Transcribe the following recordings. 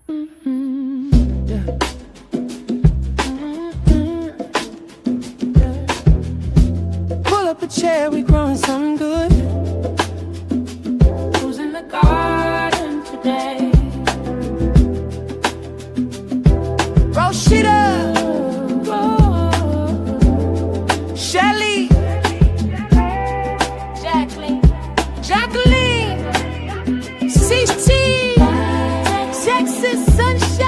Yeah. Pull up a chair, we growing something good. Who's in the garden today? Roscheeta, Shelly, Jacqueline, Cici, Texas sunshine.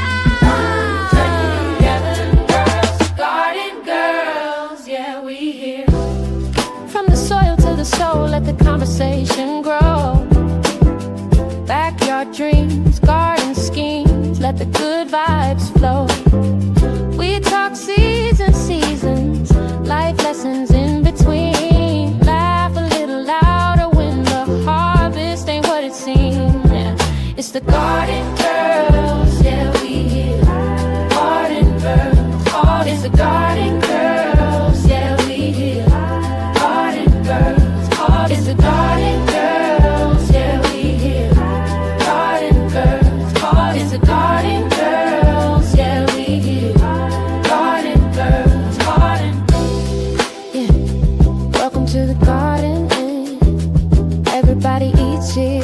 Garden girls, yeah, we here. From the soil to the soul, let the conversation grow. Backyard dreams, garden schemes, let the good vibes flow. We talk seasons, life lessons in between. Laugh a little louder when the harvest ain't what it seems. Yeah. It's the garden girls, yeah, we here. Garden girls, it's the garden girls, yeah, we here. Garden girls, it's the garden girls, yeah, we here. Garden girls, it's the garden girls, yeah, we here. Garden girls, yeah. Welcome to the garden, everybody eats here.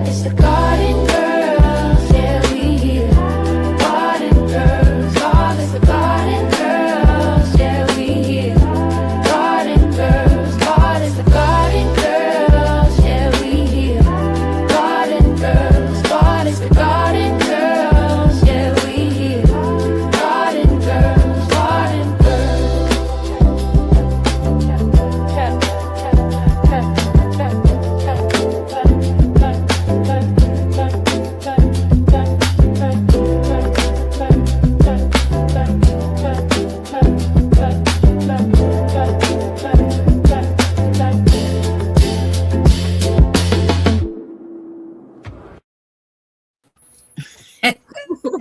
It's the garden girls, yeah, we here. Garden girls, it's the garden girls, yeah, we here. Garden girls, it's the garden girls, yeah, we here. Garden girls, it's the garden girls, yeah, we here. Garden girls,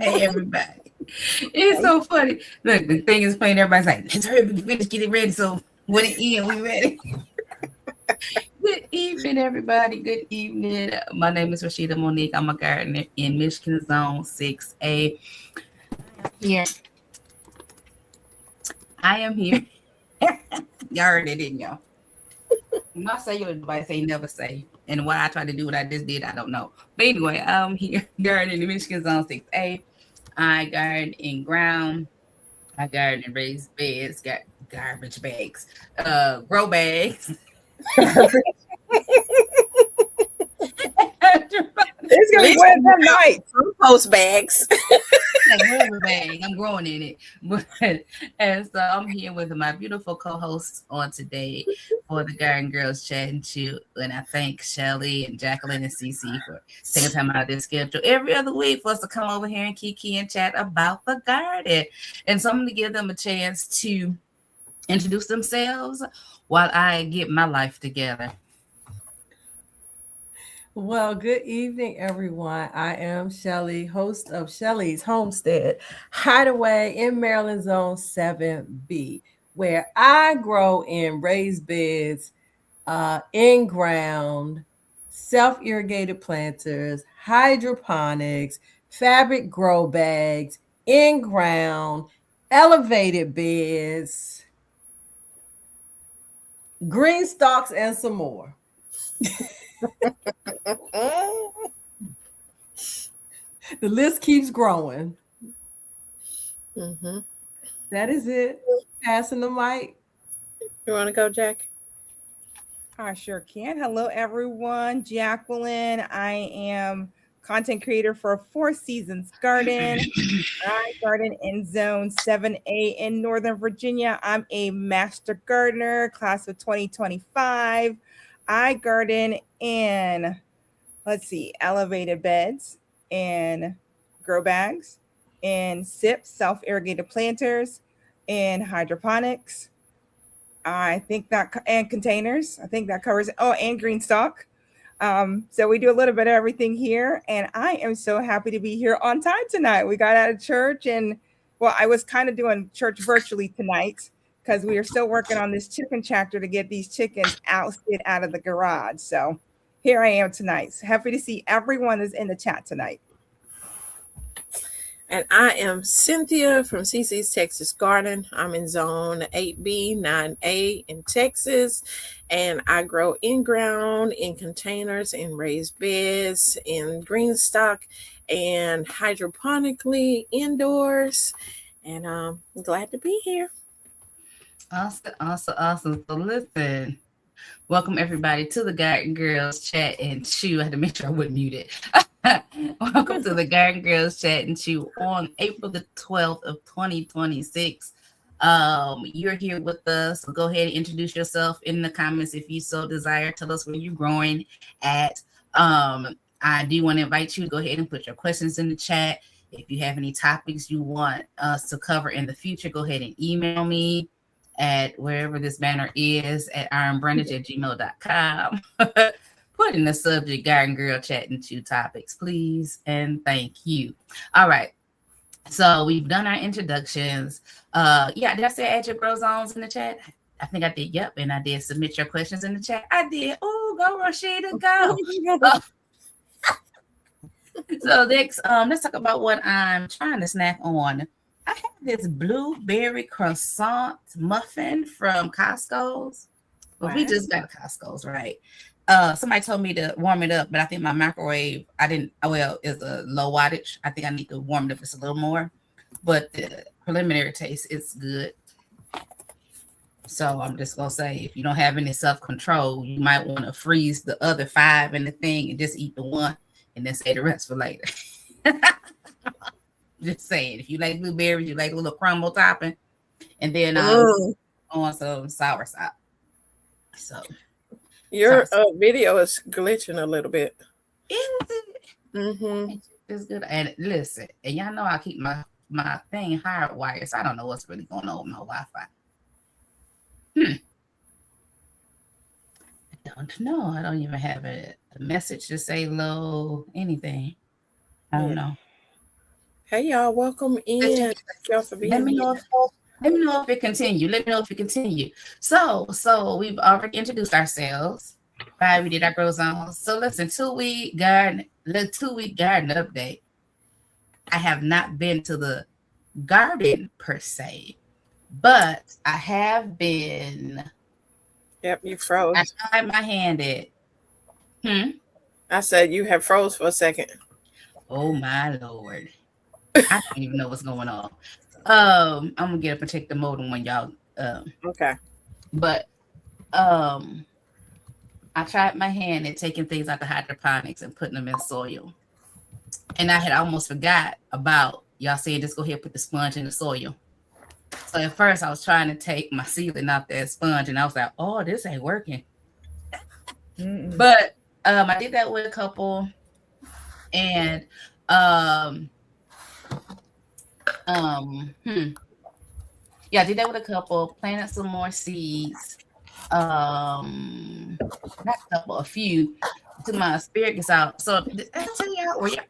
Hey, everybody. It's so funny. Look, the thing is playing. Everybody's like, let's hurry up and finish, get it ready. So when it ends, we ready. Good evening, everybody. Good evening. My name is Roscheeta Monique. I'm a gardener in Michigan Zone 6A. Here. I am here. Y'all heard it, didn't y'all? My cellular device ain't never say. And why I tried to do what I just did, I don't know. But anyway, I'm here gardening in Michigan Zone 6A. I garden in ground. I garden in raised beds, got garbage bags, grow bags. It's gonna be wet that night. Compost bags. Like whatever bag, I'm growing in it. And so I'm here with my beautiful co-hosts on today for the Garden Girls Chat and Chill. And I thank Shelly and Jacqueline and Cici for taking time out of their schedule every other week for us to come over here and kiki and chat about the garden. And so I'm going to give them a chance to introduce themselves while I get my life together. Well, good evening, everyone. I am Shelly, host of Shelly's Homestead Hideaway in Maryland Zone 7B, where I grow in raised beds, in ground, self-irrigated planters, hydroponics, fabric grow bags, in ground, elevated beds, green stalks, and some more. The list keeps growing. Mm-hmm. That is it. Passing the mic. You want to go, Jack? I sure can. Hello, everyone. Jacqueline. I am content creator for Four Seasons Garden. I garden in Zone 7A in Northern Virginia. I'm a master gardener, class of 2025. I garden in, elevated beds, in grow bags, in SIPs, self-irrigated planters, in hydroponics. I think that, and containers. I think that covers it. Oh, and green stock. So we do a little bit of everything here, and I am so happy to be here on time tonight. We got out of church, and I was kind of doing church virtually tonight because we are still working on this chicken tractor to get these chickens ousted out of the garage. So here I am tonight. So happy to see everyone that's in the chat tonight. And I am Cynthia from Cici's Texas Garden. I'm in zone 8B, 9A in Texas. And I grow in-ground, in containers, in raised beds, in green stock, and hydroponically indoors. And I'm glad to be here. Awesome. So listen, welcome everybody to the Garden Girls Chat and Chew. I had to make sure I wouldn't mute it. Welcome to the Garden Girls Chat and Chew on April the 12th of 2026. You're here with us, so go ahead and introduce yourself in the comments if you so desire. Tell us where you're growing at. I do want to invite you to go ahead and put your questions in the chat. If you have any topics you want us to cover in the future, go ahead and email me at wherever this banner is at RMBrundige@gmail.com. Put in the subject Garden Girl Chat and Chew topics, please, and thank you. All right. So we've done our introductions. Did I say add your grow zones in the chat? I think I did. Yep. And I did submit your questions in the chat. I did. Oh, go Roscheeta, go. So next, let's talk about what I'm trying to snack on. I have this blueberry croissant muffin from Costco's. Well, we just got Costco's, right? Somebody told me to warm it up, but I think my microwave, it's a low wattage. I think I need to warm it up just a little more. But the preliminary taste, it's good. So I'm just going to say, if you don't have any self-control, you might want to freeze the other 5 in the thing and just eat the one and then save the rest for later. Just saying, if you like blueberries, you like a little crumble topping, and then on some sour sop. So your video is glitching a little bit. Is it? Mm-hmm. It's good. And listen, and y'all know I keep my thing hardwired, so I don't know what's really going on with my Wi-Fi. I don't know. I don't even have a message to say low anything. I don't know. Hey y'all, welcome in. Thank y'all for being Let me here. know if it continue. So we've already introduced ourselves. Right, we did our grow zones. So listen, 2-week garden update. I have not been to the garden per se, but I have been. Yep, you froze. I tried my hand at. I said you have froze for a second. Oh my Lord. I don't even know what's going on. I'm gonna get a protective modem when y'all okay. But I tried my hand at taking things out the hydroponics and putting them in soil. And I had almost forgot about y'all saying just go ahead and put the sponge in the soil. So at first I was trying to take my sealing out that sponge and I was like, oh, this ain't working. But I did that with a couple, and I did that with a couple, planted some more seeds. Not a couple, a few. Took my asparagus out. So did I tell y'all where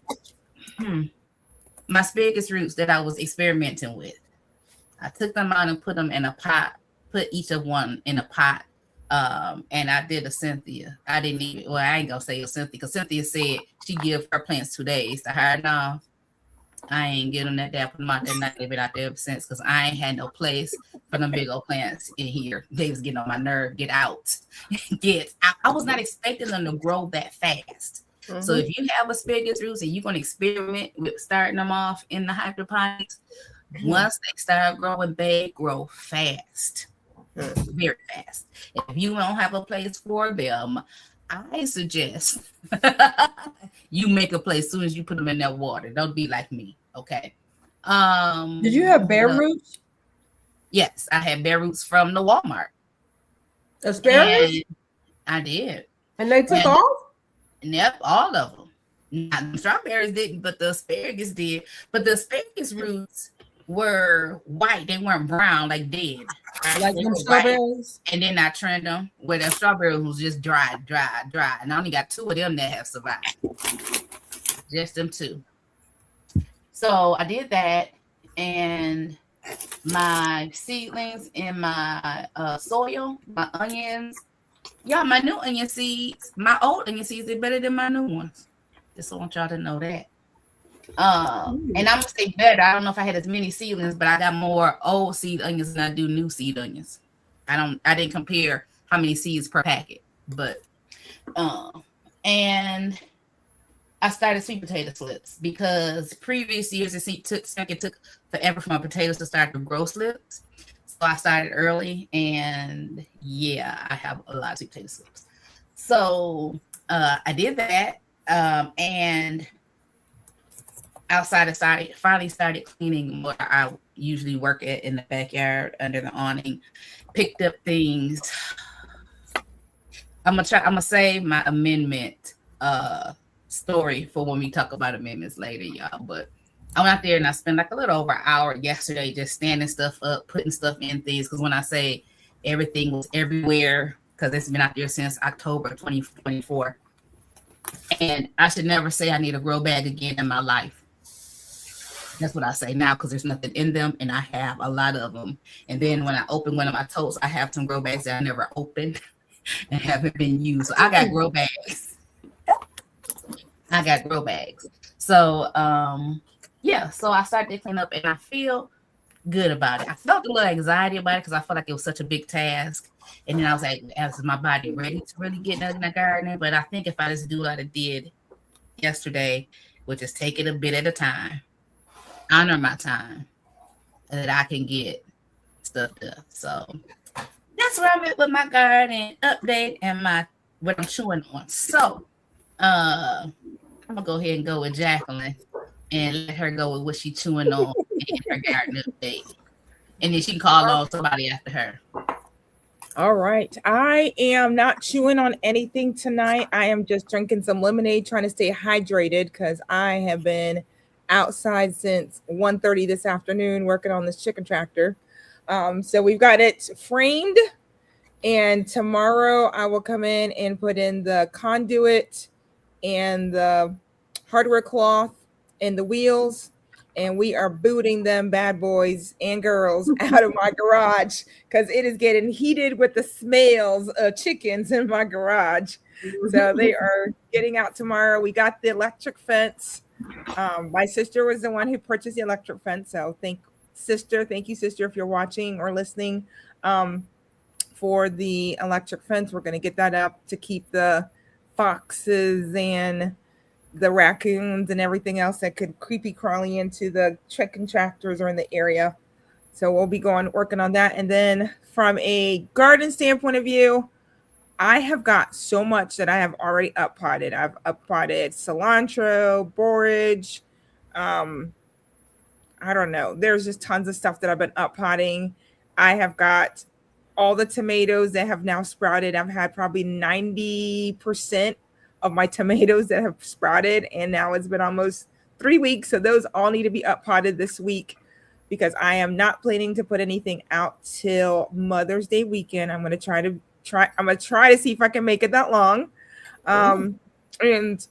my asparagus roots that I was experimenting with. I took them out and put them in a pot, put each of one in a pot. And I did a Cynthia. I ain't gonna say a Cynthia because Cynthia said she give her plants 2 days to hide off. I ain't get them that day. I put them out there, not been out there ever since because I ain't had no place for them big old plants in here. They was getting on my nerve. Get out. I was not expecting them to grow that fast. Mm-hmm. So if you have asparagus roots and you're gonna experiment with starting them off in the hydroponics, once they start growing, they grow fast. Very fast. If you don't have a place for them, I suggest you make a place as soon as you put them in that water. Don't be like me, okay? Did you have bare roots? Yes, I had bare roots from the Walmart. Asparagus? I did. And they took off? Yep, all of them. Not the strawberries didn't, but the asparagus did. But the asparagus roots were white. They weren't brown, like dead. Like them strawberries? And then I trimmed them where the strawberries was just dry. And I only got 2 of them that have survived. Just them 2. So I did that, and my seedlings in my soil, my onions, Y'all, my new onion seeds, my old onion seeds, are better than my new ones. Just want y'all to know that. And I'm gonna say better. I don't know if I had as many seedlings, but I got more old seed onions than I do new seed onions. I didn't compare how many seeds per packet, but and I started sweet potato slips because previous years it took forever for my potatoes to start to grow slips. So I started early, and yeah, I have a lot of sweet potato slips. So I did that, and outside finally started cleaning where I usually work at in the backyard under the awning. Picked up things. I'm gonna save my amendment story for when we talk about amendments later, y'all. But I went out there and I spent like a little over an hour yesterday just standing stuff up, putting stuff in things. Because when I say everything was everywhere, because it's been out there since October 2024. And I should never say I need a grow bag again in my life. That's what I say now, because there's nothing in them, and I have a lot of them. And then when I open one of my totes, I have some grow bags that I never opened and haven't been used. So I got grow bags. So yeah, so I started to clean up, and I feel good about it. I felt a little anxiety about it because I felt like it was such a big task. And then I was like, is my body ready to really get in the garden? But I think if I just do what I did yesterday, which is take it a bit at a time, honor my time, and that I can get stuff done. So that's where I'm at with my garden update and what I'm chewing on. So I'm gonna go ahead and go with Jacqueline and let her go with what she's chewing on in her garden update. And then she can call on somebody after her. All right. I am not chewing on anything tonight. I am just drinking some lemonade, trying to stay hydrated because I have been outside since 1:30 this afternoon working on this chicken tractor. So we've got it framed, and tomorrow I will come in and put in the conduit and the hardware cloth and the wheels, and we are booting them bad boys and girls out of my garage because it is getting heated with the smells of chickens in my garage. So they are getting out tomorrow. We got the electric fence. My sister was the one who purchased the electric fence. So thank you, sister, if you're watching or listening, for the electric fence. We're going to get that up to keep the foxes and the raccoons and everything else that could creepy crawly into the chicken tractors or in the area. So we'll be working on that. And then from a garden standpoint of view, I have got so much that I have already up potted. I've up potted cilantro, borage. I don't know. There's just tons of stuff that I've been up potting. I have got all the tomatoes that have now sprouted. I've had probably 90% of my tomatoes that have sprouted, and now it's been almost 3 weeks. So those all need to be up potted this week because I am not planning to put anything out till Mother's Day weekend. I'm going to try to see if I can make it that long. And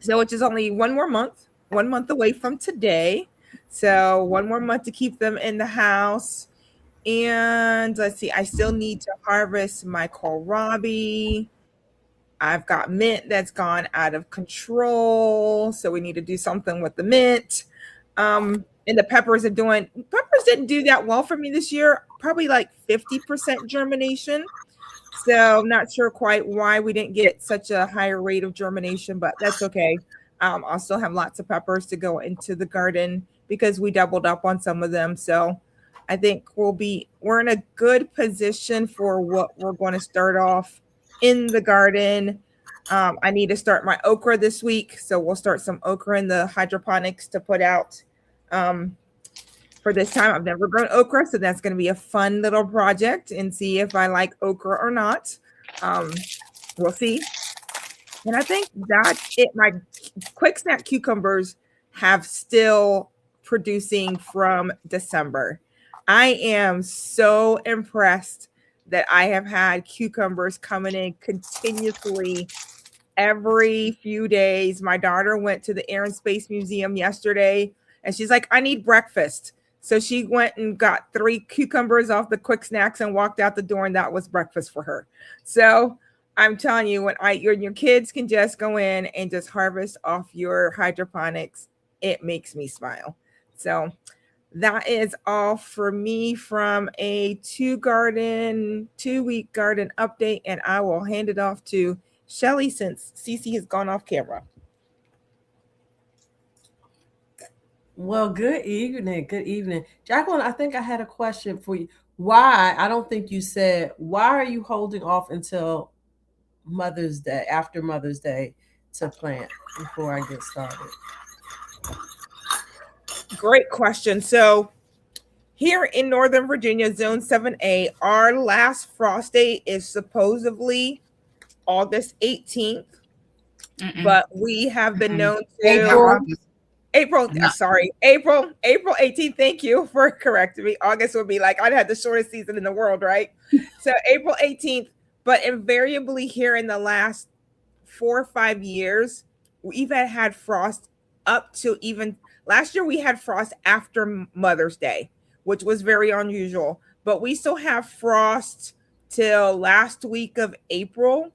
so which is only one month away from today. So one more month to keep them in the house. And let's see, I still need to harvest my kohlrabi. I've got mint that's gone out of control. So we need to do something with the mint. And the peppers didn't do that well for me this year. Probably like 50% germination. So I'm not sure quite why we didn't get such a higher rate of germination, but that's okay. I'll still have lots of peppers to go into the garden because we doubled up on some of them. So I think we're in a good position for what we're going to start off in the garden. I need to start my okra this week. So we'll start some okra in the hydroponics to put out for this time. I've never grown okra, so that's going to be a fun little project and see if I like okra or not. We'll see. And I think that's it. My quick snap cucumbers have still producing from December. I am so impressed that I have had cucumbers coming in continuously every few days. My daughter went to the Air and Space Museum yesterday, and she's like, I need breakfast. So she went and got 3 cucumbers off the quick snacks and walked out the door, and that was breakfast for her. So I'm telling you, when your kids can just go in and just harvest off your hydroponics, it makes me smile. So that is all for me from a 2-week garden update, and I will hand it off to Shelly since Cici has gone off camera. Well, good evening. Good evening. Jacqueline, I think I had a question for you. Why? I don't think you said, why are you holding off until Mother's Day, after Mother's Day, to plant before I get started? Great question. So here in Northern Virginia, Zone 7A, our last frost date is supposedly August 18th, but we have been known to April 18th. Thank you for correcting me. August would be like, I'd had the shortest season in the world, right? So April 18th, but invariably here in the last 4 or 5 years, we've had frost up to even last year. We had frost after Mother's Day, which was very unusual, but we still have frost till last week of April.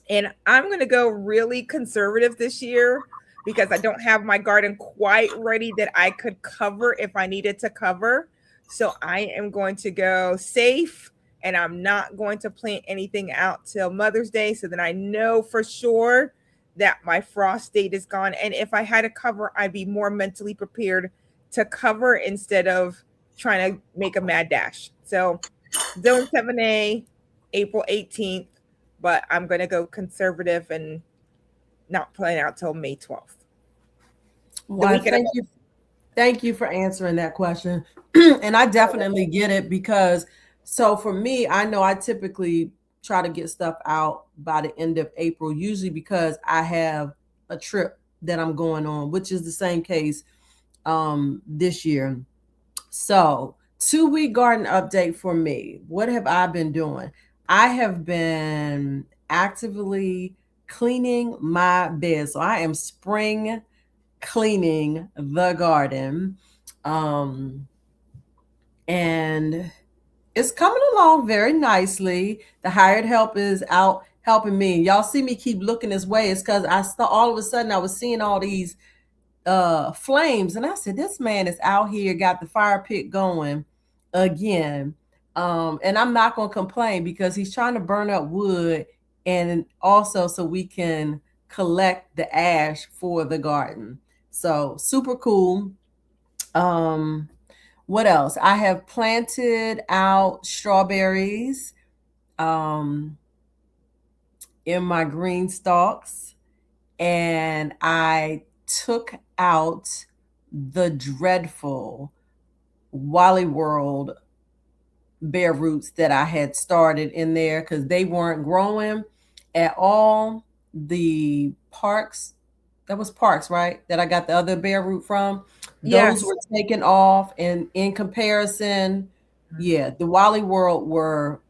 And I'm going to go really conservative this year because I don't have my garden quite ready that I could cover if I needed to cover. So I am going to go safe, and I'm not going to plant anything out till Mother's Day, so that I know for sure that my frost date is gone. And if I had to cover, I'd be more mentally prepared to cover instead of trying to make a mad dash. So Zone 7A, April 18th, but I'm going to go conservative and not plant out till May 12th. Well, thank you for answering that question. And I definitely get it, because so for me, I know I typically try to get stuff out by the end of April, usually because I have a trip that I'm going on, which is the same case this year. So 2-week garden update for me. What have I been doing? I have been actively cleaning my bed. So I am spring cleaning the garden. And it's coming along very nicely. The hired help is out helping me. Y'all see me keep looking this way. It's because I saw all of a sudden I was seeing all these flames, and I said, this man is out here, got the fire pit going again. And I'm not going to complain, because he's trying to burn up wood, and also so we can collect the ash for the garden. So super cool. What else? I have planted out strawberries in my green stalks, and I took out the dreadful Wally World bare roots that I had started in there because they weren't growing at all. The Parks, that was Parks, right? That I got the other bare root from. Those were taken off, and in comparison, yeah, the Wally World were,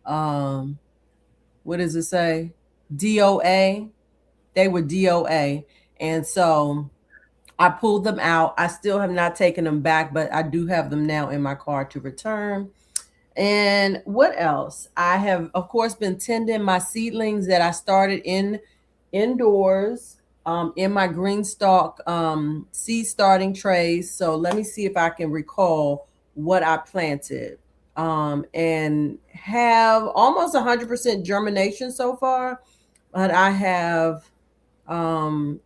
what does it say? DOA. They were DOA. And so I pulled them out. I still have not taken them back, but I do have them now in my car to return. And what else? I have, of course, been tending my seedlings that I started indoors in my green stalk seed starting trays. So let me see if I can recall what I planted, and have almost 100% germination so far. But I have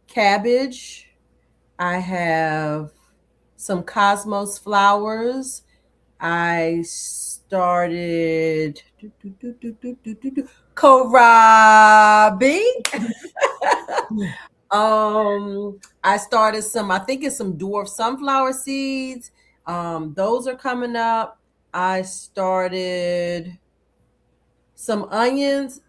cabbage. I have some cosmos flowers. I started kohlrabi. I started some, I think it's some dwarf sunflower seeds. Those are coming up. I started some onions.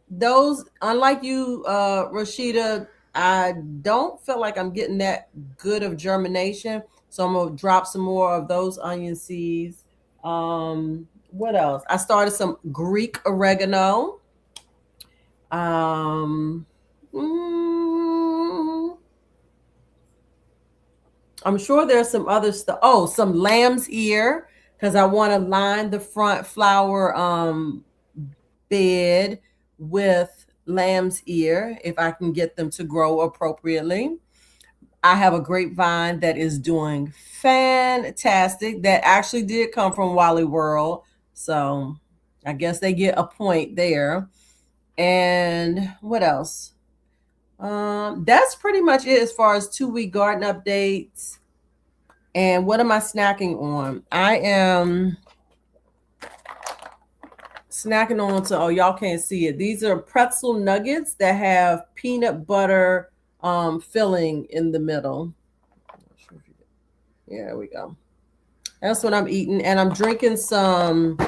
Those, unlike you, Roscheeta, I don't feel like I'm getting that good of germination. So I'm going to drop some more of those onion seeds. What else? I started some Greek oregano. I'm sure there's some other stuff. Oh, some lamb's ear, because I want to line the front flower bed with lamb's ear if I can get them to grow appropriately. I have a grapevine that is doing fantastic. That actually did come from Wally World. So I guess they get a point there. And what else? That's pretty much it as far as 2-week garden updates. And what am I snacking on? I am snacking on to, oh, y'all can't see it. These are pretzel nuggets that have peanut butter filling in the middle. There we go. That's what I'm eating. And I'm drinking some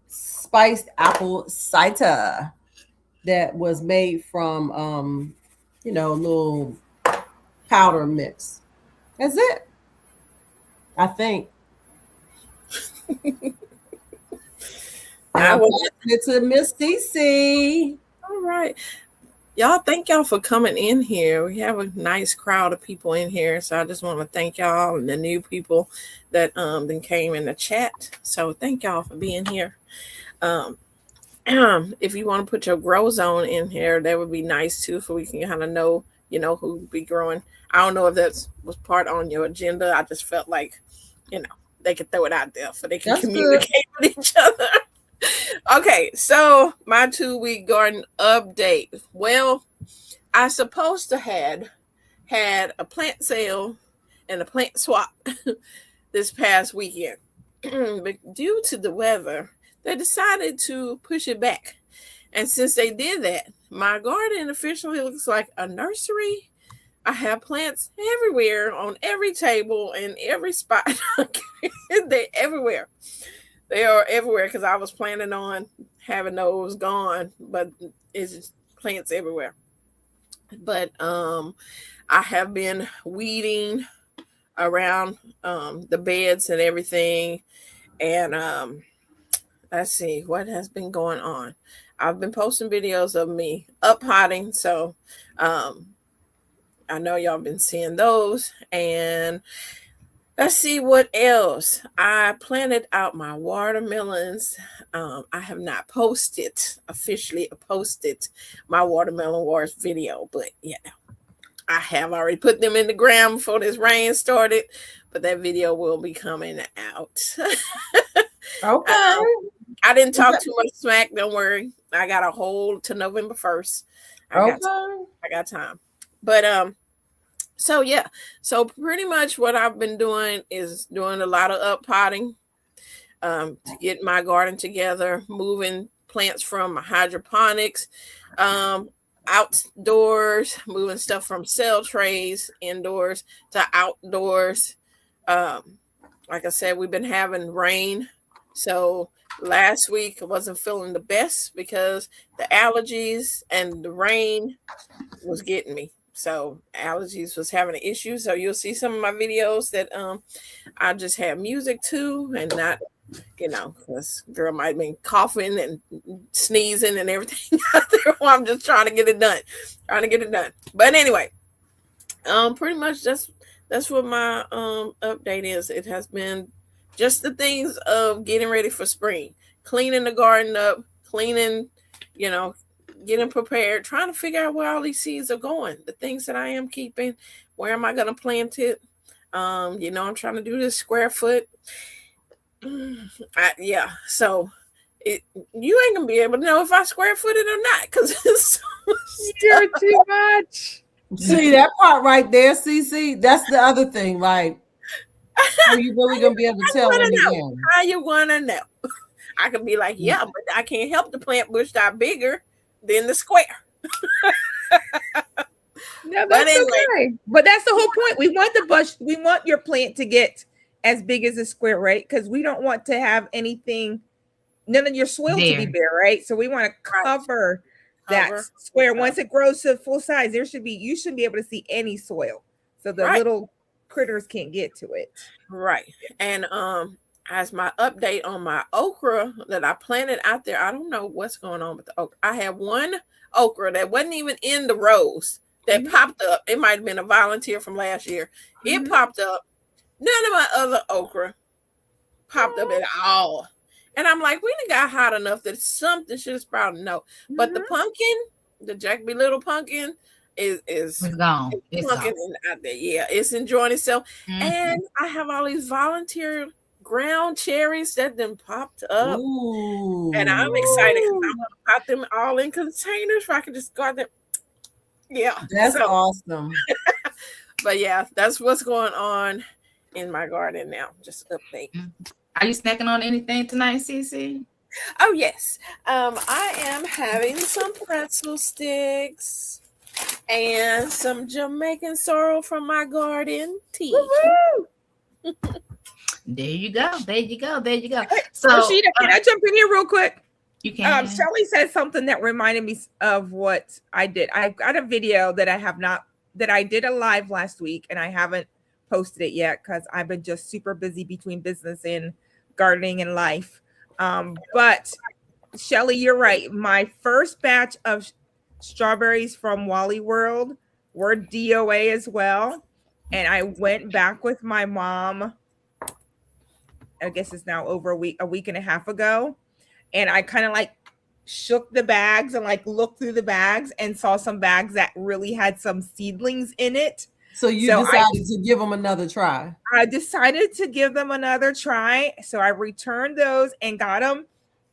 spiced apple cider that was made from, little powder mix. That's it. I think. I will get to Miss Cici. All right. Y'all, thank y'all for coming in here. We have a nice crowd of people in here. So I just want to thank y'all and the new people that then came in the chat. So thank y'all for being here. If you want to put your grow zone in here, that would be nice too, so we can kind of know, who be growing. I don't know if that was part on your agenda. I just felt like, they could throw it out there so they can communicate with each other. Okay, so my 2-week garden update. Well, I supposed to had a plant sale and a plant swap this past weekend. But due to the weather, they decided to push it back. And since they did that, my garden officially looks like a nursery. I have plants everywhere, on every table, and every spot. They're everywhere. They are everywhere because I was planning on having those gone, but it's just plants everywhere. But I have been weeding around the beds and everything. And let's see what has been going on. I've been posting videos of me up potting, so I know y'all been seeing those. And let's see what else. I planted out my watermelons. I have not officially posted my watermelon wars video, but I have already put them in the ground before this rain started, but that video will be coming out. Okay. I didn't talk too much smack. Don't worry. I got a hold to November 1st. I got time. But so pretty much what I've been doing is doing a lot of up potting to get my garden together, moving plants from hydroponics outdoors, moving stuff from cell trays indoors to outdoors. Like I said, we've been having rain. So last week I wasn't feeling the best because the allergies and the rain was getting me. So allergies was having an issue. So you'll see some of my videos that I just have music to and not, because girl might have been coughing and sneezing and everything out there while I'm just trying to get it done. But anyway, pretty much that's what my update is. It has been just the things of getting ready for spring, cleaning the garden up, getting prepared, trying to figure out where all these seeds are going, the things that I am keeping, where am I going to plant it? I'm trying to do this square foot. So you ain't going to be able to know if I square footed or not because it's You're too much. See that part right there, Cici? That's the other thing, like, are you really going to be able to tell in the end? How you want to know? I could be like, but I can't help the plant bush that bigger than the square. No, that's okay. But that's the whole point. We want the bush. We want your plant to get as big as a square, right? Because we don't want to have anything, none of your soil to be bare, right? So we want to cover that square. Once it grows to full size, you should be able to see any soil, so the little critters can't get to it. Right. And as my update on my okra that I planted out there, I don't know what's going on with the okra. I have one okra that wasn't even in the rows that popped up. It might have been a volunteer from last year. It popped up. None of my other okra popped up at all. And I'm like, we done got hot enough that something should have sprouted. No, but the pumpkin, the Jack B. Little pumpkin, is It's gone. It's pumpkin out there. Yeah, it's enjoying itself. Mhm. And I have all these volunteer ground cherries that then popped up. Ooh. And I'm excited because I'm gonna pop them all in containers where I can just go out there. Yeah. That's so, awesome. But yeah, that's what's going on in my garden now. Just update. Are you snacking on anything tonight, Cici? Oh yes. I am having some pretzel sticks and some Jamaican sorrel from my garden tea. There you go. There you go. There you go. Hey, So, Roscheeta, can I jump in here real quick? you can. Shelly said something that reminded me of what I did. I've got a video that I did a live last week, and I haven't posted it yet because I've been just super busy between business and gardening and life. But Shelly, you're right. My first batch of strawberries from Wally World were DOA as well. And I went back with my mom, I guess it's now over a week and a half ago. And I kind of like shook the bags and like looked through the bags and saw some bags that really had some seedlings in it. So you decided to give them another try. I decided to give them another try. So I returned those and got them.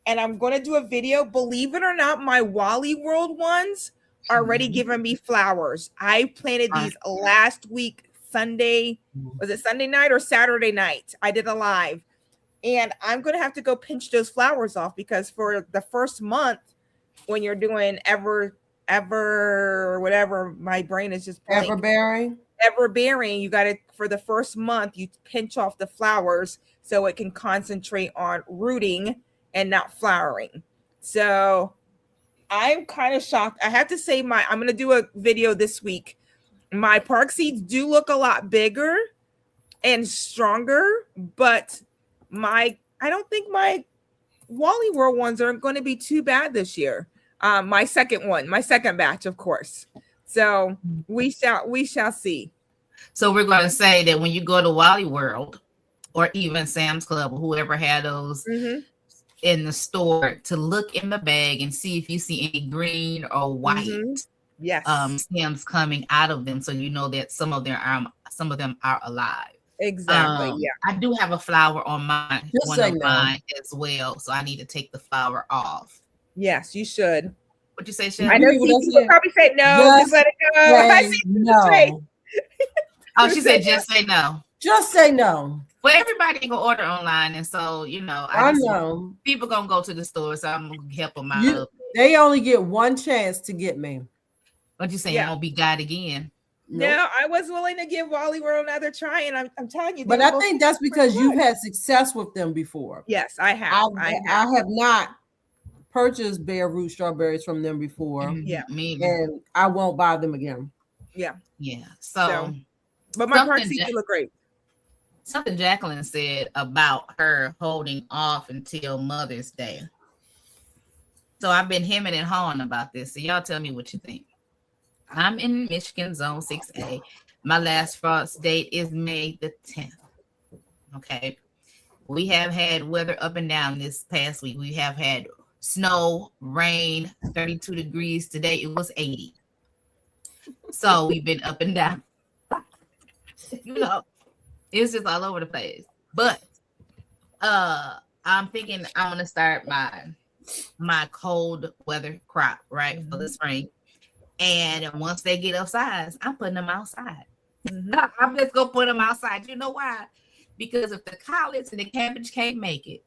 And I'm going to do a video. Believe it or not, my Wally World ones are already giving me flowers. I planted these last week, Sunday. Was it Sunday night or Saturday night? I did a live. And I'm going to have to go pinch those flowers off because for the first month, when you're doing ever, whatever, my brain is just blank. Everbearing, you got to, for the first month, you pinch off the flowers so it can concentrate on rooting and not flowering. So I'm kind of shocked. I have to say I'm going to do a video this week. My park seeds do look a lot bigger and stronger, but I don't think my Wally World ones are going to be too bad this year. My second batch, of course. So we shall see. So we're going to say that when you go to Wally World or even Sam's Club or whoever had those in the store, to look in the bag and see if you see any green or white stems coming out of them, so you know that some of them are alive. Exactly. I do have a flower on mine, mine as well, so I need to take the flower off. Yes, you should. What you say, Shelly? I know people probably say no. Just let it go. I see no. Oh, she said just say no. Just say no. Well, everybody can order online, and so I know people gonna go to the store, so I'm gonna help them out. They only get one chance to get me. What you saying? Yeah. Won't be God again? Nope. No, I was willing to give Wally World another try, and I'm telling you. But I think that's because you've had success with them before. Yes, I have. I have not purchased bare root strawberries from them before. Yeah, and I won't buy them again. Yeah. So but my park seeds look great. Something Jacqueline said about her holding off until Mother's Day. So I've been hemming and hawing about this. So y'all tell me what you think. I'm in Michigan Zone 6A. My last frost date is May the 10th. Okay. We have had weather up and down this past week. We have had snow, rain, 32 degrees. Today it was 80. So we've been up and down. It's just all over the place. But I'm thinking I'm gonna start my cold weather crop right for the spring. And once they get up size, I'm putting them outside. I'm just gonna put them outside. You know why? Because if the collards and the cabbage can't make it,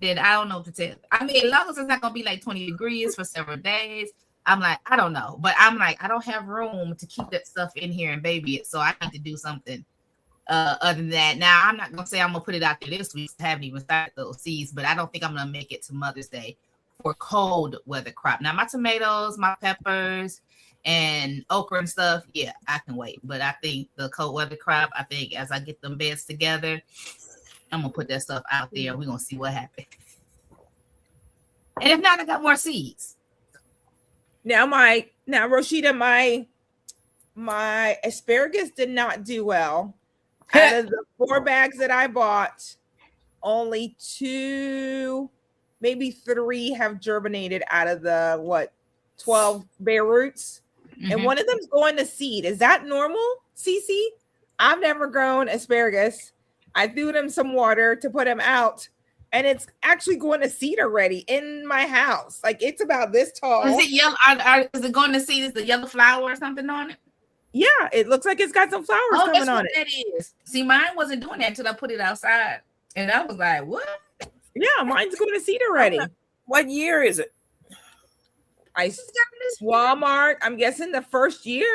then I don't know what to tell. I mean, as long as it's not gonna be like 20 degrees for several days, I'm like, I don't know. But I'm like, I don't have room to keep that stuff in here and baby it. So I need to do something other than that. Now, I'm not gonna say I'm gonna put it out there this week. I haven't even started those seeds, but I don't think I'm gonna make it to Mother's Day for cold weather crop. Now, my tomatoes, my peppers, and okra and stuff, yeah, I can wait. But I think the cold weather crop, I think as I get them beds together, I'm gonna put that stuff out there. We're gonna see what happens. And if not, I got more seeds. Now, Roscheeta, my asparagus did not do well. Out of the 4 bags that I bought, only 2, maybe 3 have germinated out of the 12 bare roots, and one of them's going to seed. Is that normal, Cici? I've never grown asparagus. I threw them some water to put them out, and it's actually going to seed already in my house. Like, it's about this tall. Is it yellow? Is it going to seed? Is the yellow flower or something on it? Yeah, it looks like it's got some flowers coming on it. That is. See, mine wasn't doing that until I put it outside, and I was like, "What?" Yeah, mine's going to seed already. What year is it? Walmart. I'm guessing the first year.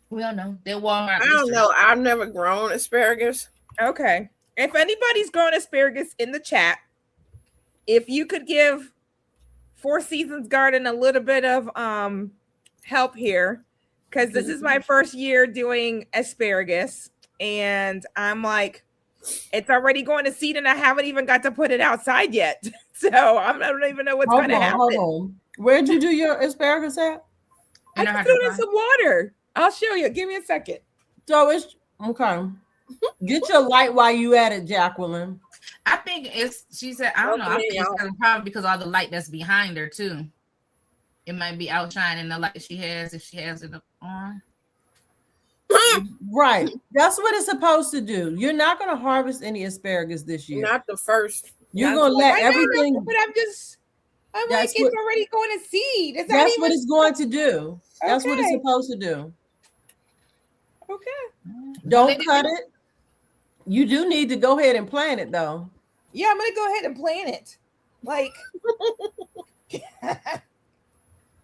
We don't know. They're Walmart. I don't know. I've never grown asparagus. Okay. If anybody's growing asparagus in the chat, if you could give Four Seasons Garden a little bit of help here, because this is my first year doing asparagus, and I'm like, it's already going to seed, and I haven't even got to put it outside yet. So I don't even know what's going to happen. Hold on. Where'd you do your asparagus at? I just threw it in some water. I'll show you. Give me a second. So it's okay. Get your light while you at it, Jacqueline. I think she said, I don't know. I think it's probably because of all the light that's behind her too. It might be outshining the light she has if she has it on. Right. That's what it's supposed to do. You're not going to harvest any asparagus this year. Not the first. You're going to let everything. But I'm like, it's already going to seed. That's what it's going to do. That's what it's supposed to do. Okay. Don't cut it. You do need to go ahead and plant it, though. Yeah, I'm gonna go ahead and plant it. Like,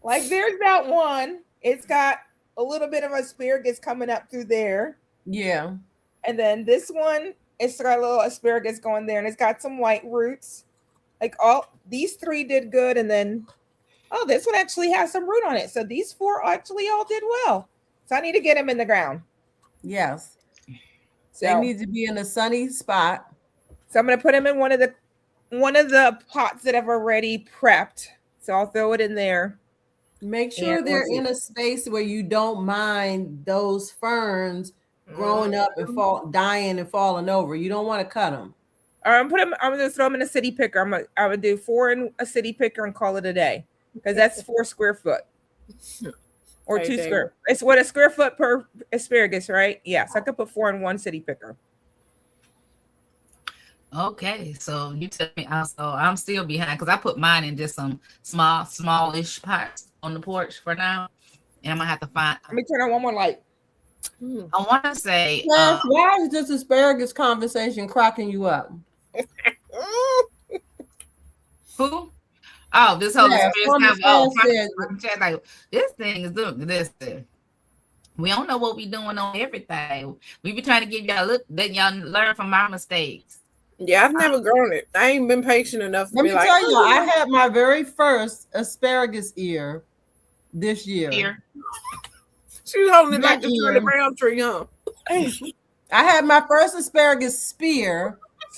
like there's that one. It's got a little bit of asparagus coming up through there. Yeah. And then this one, it's got a little asparagus going there, and it's got some white roots. Like all these 3 did good, and then this one actually has some root on it. So these 4 actually all did well. So I need to get them in the ground. Yes. So they need to be in a sunny spot. So I'm gonna put them in one of the pots that I've already prepped. So I'll throw it in there. Make sure they're in a space where you don't mind those ferns growing up and dying and falling over. You don't want to cut them. I'm gonna throw them in a city picker. I'm gonna do 4 in a city picker and call it a day, because that's 4 square foot. Or 2 square. It's what, a square foot per asparagus, right? Yes, I could put 4 in one city picker. Okay, so you tell me also. I'm still behind because I put mine in just some smallish pots on the porch for now, and I'm gonna have to find. Let me turn on one more light. I want to say, why is this asparagus conversation cracking you up? Who? Oh, this whole like this thing is doing this thing. We don't know what we doing on everything. We be trying to give y'all let y'all learn from our mistakes. Yeah, I've never grown it. I ain't been patient enough to Let be me like, tell you, I had my very first asparagus ear this year. She was holding it like the tree, the brown tree, huh? I had my first asparagus spear.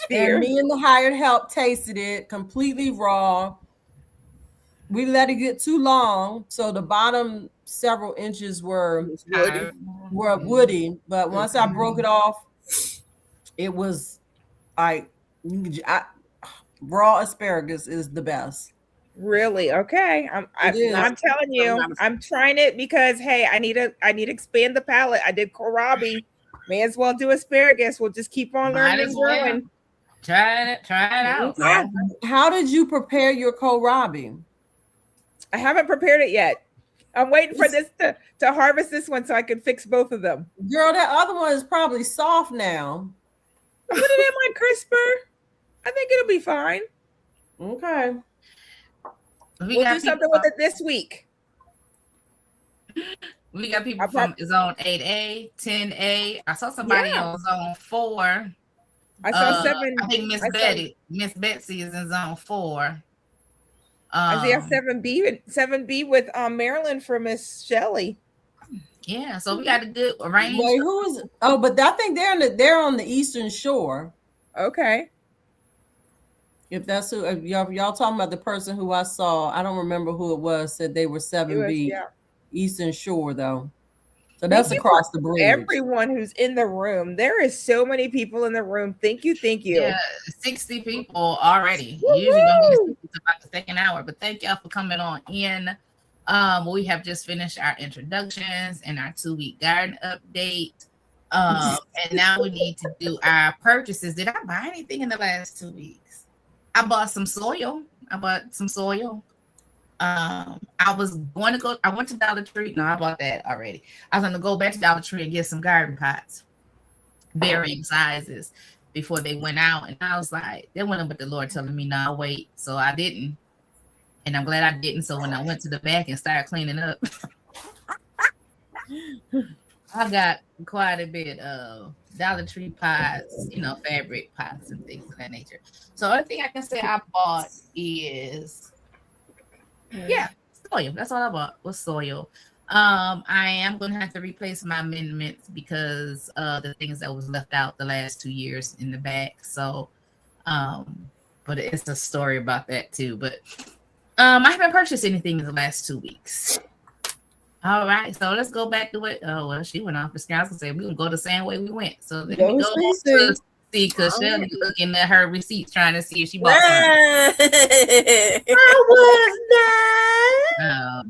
And me and the hired help tasted it completely raw. We let it get too long, so the bottom several inches were woody. But once I broke it off, it was like raw asparagus is the best. Really? Okay. I'm telling you, I'm trying it because hey, I need to expand the palette. I did kohlrabi. May as well do asparagus. We'll just keep on learning and growing. Try it out. How did you prepare your kohlrabi? I haven't prepared it yet. I'm waiting for this to harvest this one so I can fix both of them. Girl, that other one is probably soft now. I put it in my crisper. I think it'll be fine. Okay. We'll do something with it this week. We got people from zone 8A, 10A. I saw somebody on zone 4. I saw 7. I think Miss Betsy is in zone 4. I see 7B with Maryland for Miss Shelley. Yeah, so we got a good range. Wait, who is? Oh, but I think they're on the Eastern Shore. Okay. If that's who y'all talking about, the person who I saw, I don't remember who it was. Said they were 7B Eastern Shore though. So that's Thank you across the for bridge. everyone who's in the room. There is so many people in the room. Thank you. Yeah, 60 people already. Usually don't get to 60 to about the second hour, but thank y'all for coming on in. We have just finished our introductions and our 2-week garden update. And now we need to do our purchases. Did I buy anything in the last 2 weeks? I bought some soil. I was going to go, I went to Dollar Tree. No, I bought that already. I was going to go back to Dollar Tree and get some garden pots, varying sizes, before they went out. And I was like, they went up with the Lord telling me, no, wait. So I didn't. And I'm glad I didn't. So when I went to the back and started cleaning up, I got quite a bit of Dollar Tree pots, fabric pots and things of that nature. So the only thing I can say I bought is, soil. That's all I bought was soil. I am going to have to replace my amendments because the things that was left out the last 2 years in the back. So, but it's a story about that too. But I haven't purchased anything in the last 2 weeks. All right, so let's go back to it. Oh, well, she went off the screen. I was going to say, we're going to go the same way we went. So let me go to see, because she'll be looking at her receipts trying to see if she bought something. I was not.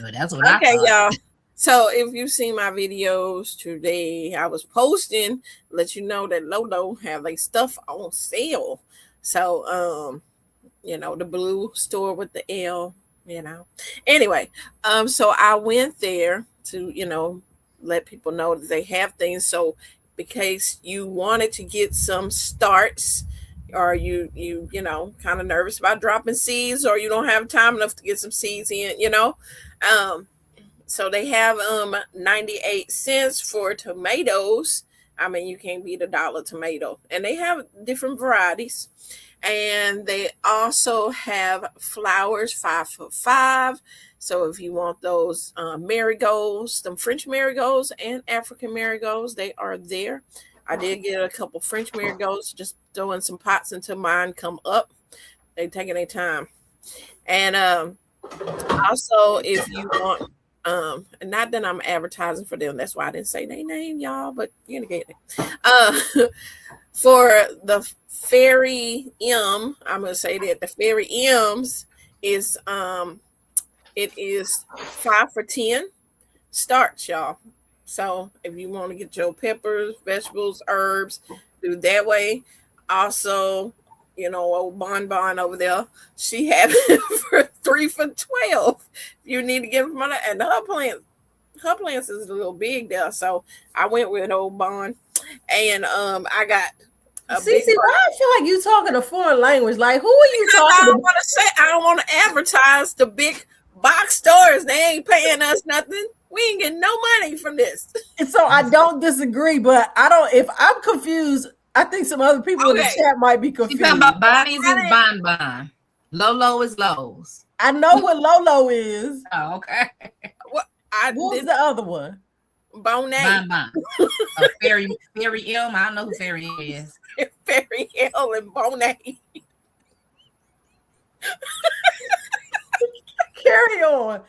Well, that's what I thought. Y'all. So if you've seen my videos today, I was posting, let you know that Lolo have like stuff on sale. So, the blue store with the L, Anyway, so I went there to, let people know that they have things. So because you wanted to get some starts, or you kind of nervous about dropping seeds, or you don't have time enough to get some seeds in, so they have 98 cents for tomatoes. I mean, you can't beat $1 tomato, and they have different varieties. And they also have flowers, 5 for $5. So if you want those marigolds, some French marigolds and African marigolds, they are there. I did get a couple French marigolds, just throwing some pots until mine come up. They're taking their time. And also, if you want, not that I'm advertising for them, that's why I didn't say their name, y'all, but you're gonna get it. For the Fairy M, I'm gonna say that the Fairy M's is it is 5 for 10 starts, y'all. So if you want to get your peppers, vegetables, herbs, do that way. Also, old Bon over there, she had it for 3 for 12. You need to get them from her, and her plants is a little big there. So I went with old Bon, and I got. Cici, why I feel like you talking a foreign language? Like, who are you talking about? I don't want to advertise the big box stores. They ain't paying us nothing. We ain't getting no money from this. And so I don't disagree, but if I'm confused, I think some other people in the chat might be confused. You talking about Bonnie's is Bon. Lolo is Lowe's. I know what Lolo is. Oh, okay. What's the other one? Bon. Fairy M. I don't know who Fairy M is. Fairy L and Bon. Carry on.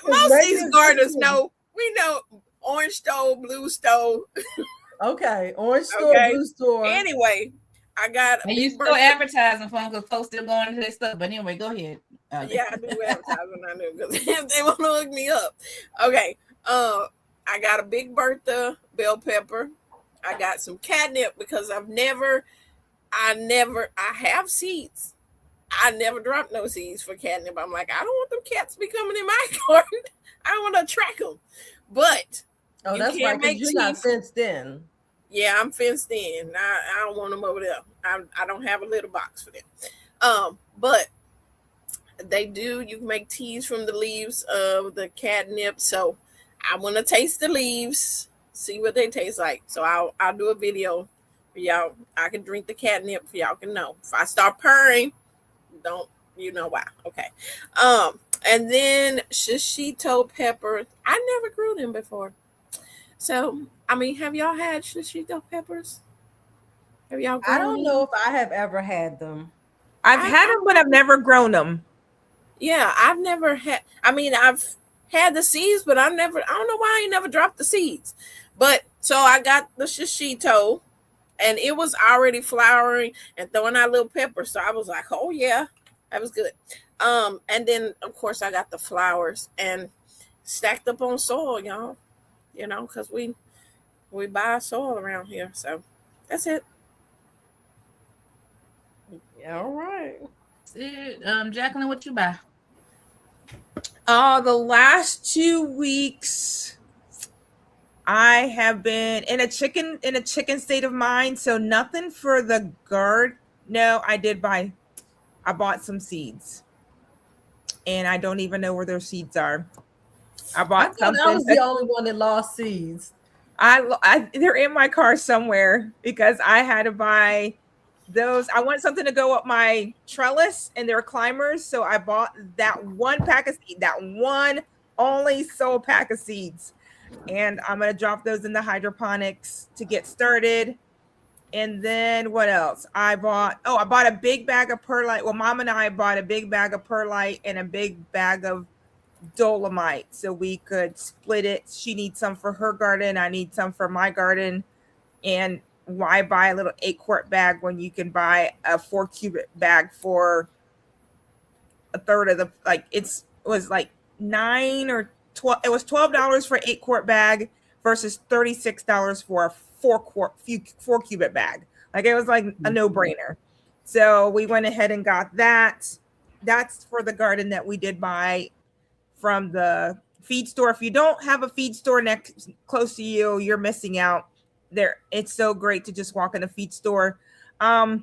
Most of these gardeners know. We know orange stove, blue stove. Okay, orange store, blue store. Anyway, I got. And you still advertising for them because folks still going into their stuff. But anyway, go ahead. Yeah, I do advertising. I do because they want to hook me up. Okay. I got a Big Bertha bell pepper. I got some catnip because I have seeds. I never dropped no seeds for catnip. I'm like, I don't want them cats to be coming in my garden. I don't want to attract them. But that's right, because you're not fenced in. Yeah, I'm fenced in. I don't want them over there. I don't have a little box for them. But they do. You can make teas from the leaves of the catnip. So I want to taste the leaves, see what they taste like. So I'll do a video for y'all. I can drink the catnip for y'all can know. If I start purring, don't you know why? Okay. And then shishito peppers. I never grew them before. So have y'all had shishito peppers? Have y'all grown I don't them? know if I have ever had them. I've had them, but I've never grown them. Yeah, I've never had. I've had the seeds, but I don't know why I never dropped the seeds. But so I got the shishito, and it was already flowering and throwing out little peppers. So I was like, oh yeah, that was good. And then of course I got the flowers and stacked up on soil, y'all. You know, because we buy soil around here. So that's it. Yeah, all right. Jacqueline, what you buy? The last 2 weeks I have been in a chicken state of mind, so nothing for the guard. No, I bought some seeds, and I don't even know where their seeds are. I bought something. I was the only one that lost seeds. They're in my car somewhere because I had to buy those. I want something to go up my trellis, and they're climbers, so I bought that one pack of seeds, that one only sole pack of seeds, and I'm gonna drop those in the hydroponics to get started. And then what else? I bought a big bag of perlite. Well, Mom and I bought a big bag of perlite and a big bag of dolomite so we could split it. She needs some for her garden. I need some for my garden. And why buy a little 8-quart bag when you can buy a 4-cubic bag for a third of the, like, it was like 9 or 12. It was $12 for an 8-quart bag versus $36 for a 4-cubic bag. Like, it was like a no-brainer. So we went ahead and got that. That's for the garden that we did buy from the feed store. If you don't have a feed store close to you, you're missing out. There, it's so great to just walk in a feed store. I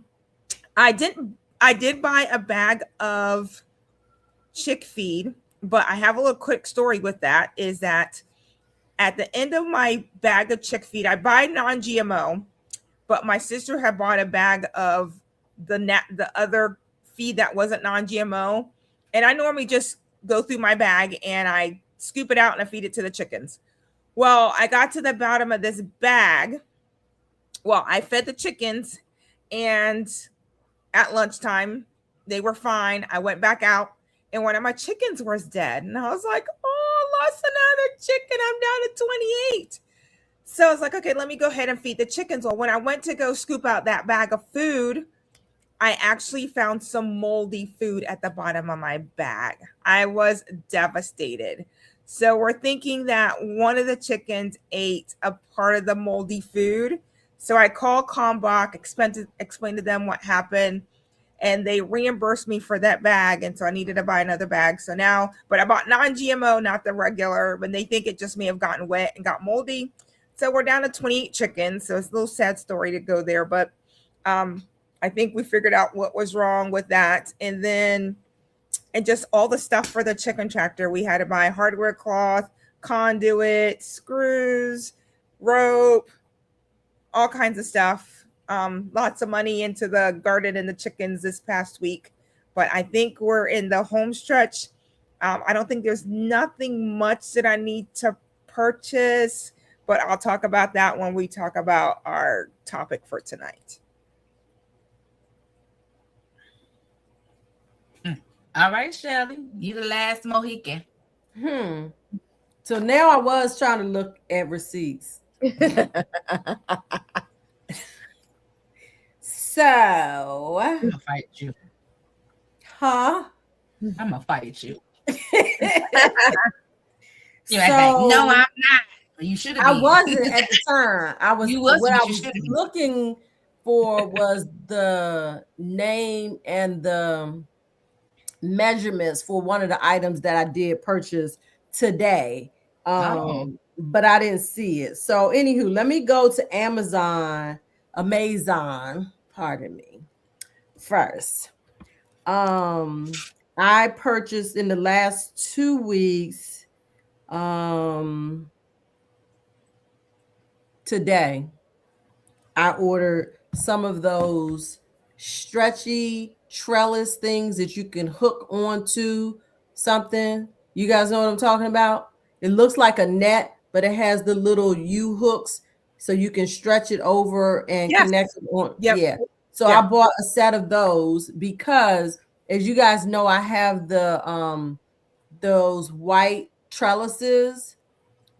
did buy a bag of chick feed, but I have a little quick story with that. Is that at the end of my bag of chick feed, I buy non-GMO, but my sister had bought a bag of the other feed that wasn't non-GMO, and I normally just go through my bag and I scoop it out and I feed it to the chickens. Well, I got to the bottom of this bag. Well, I fed the chickens, and at lunchtime, they were fine. I went back out, and one of my chickens was dead. And I was like, oh, I lost another chicken. I'm down to 28. So I was like, okay, let me go ahead and feed the chickens. Well, when I went to go scoop out that bag of food, I actually found some moldy food at the bottom of my bag. I was devastated. So we're thinking that one of the chickens ate a part of the moldy food. So I called Kalmbach, explained to them what happened, and they reimbursed me for that bag. And so I needed to buy another bag. So now, but I bought non-GMO, not the regular, but they think it just may have gotten wet and got moldy. So we're down to 28 chickens. So it's a little sad story to go there, but I think we figured out what was wrong with that. And then, and just all the stuff for the chicken tractor. We had to buy hardware cloth, conduit, screws, rope, all kinds of stuff. Lots of money into the garden and the chickens this past week. But I think we're in the home stretch. I don't think there's nothing much that I need to purchase, but I'll talk about that when we talk about our topic for tonight. All right, Shelly, you the last Mohican. So now I was trying to look at receipts. So I'm gonna fight you. Huh? I'm gonna fight you. So, no, I'm not. You should have. I wasn't at the time. I was. You wasn't, what I but you was should have. looking for was the name and the measurements for one of the items that I did purchase today. But I didn't see it. So anywho, let me go to Amazon, pardon me, first. I purchased in the last 2 weeks, today, I ordered some of those stretchy trellis things that you can hook onto something. You guys know what I'm talking about? It looks like a net, but it has the little U hooks so you can stretch it over and connect it on. Yep. Yeah. So I bought a set of those because, as you guys know, I have the those white trellises.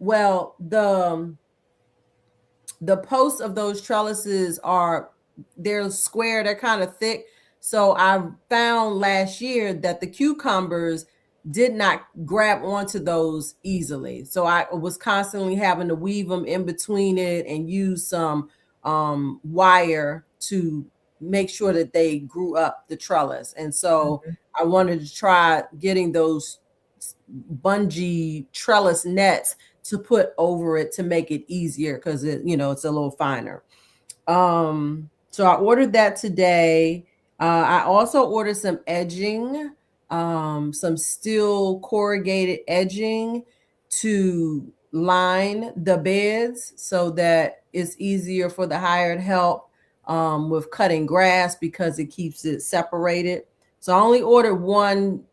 Well, the posts of those trellises they're square, they're kind of thick. So I found last year that the cucumbers did not grab onto those easily. So I was constantly having to weave them in between it and use some wire to make sure that they grew up the trellis. And so I wanted to try getting those bungee trellis nets to put over it to make it easier, because it's a little finer. So I ordered that today. I also ordered some edging, some steel corrugated edging to line the beds so that it's easier for the hired help with cutting grass, because it keeps it separated. So I only ordered one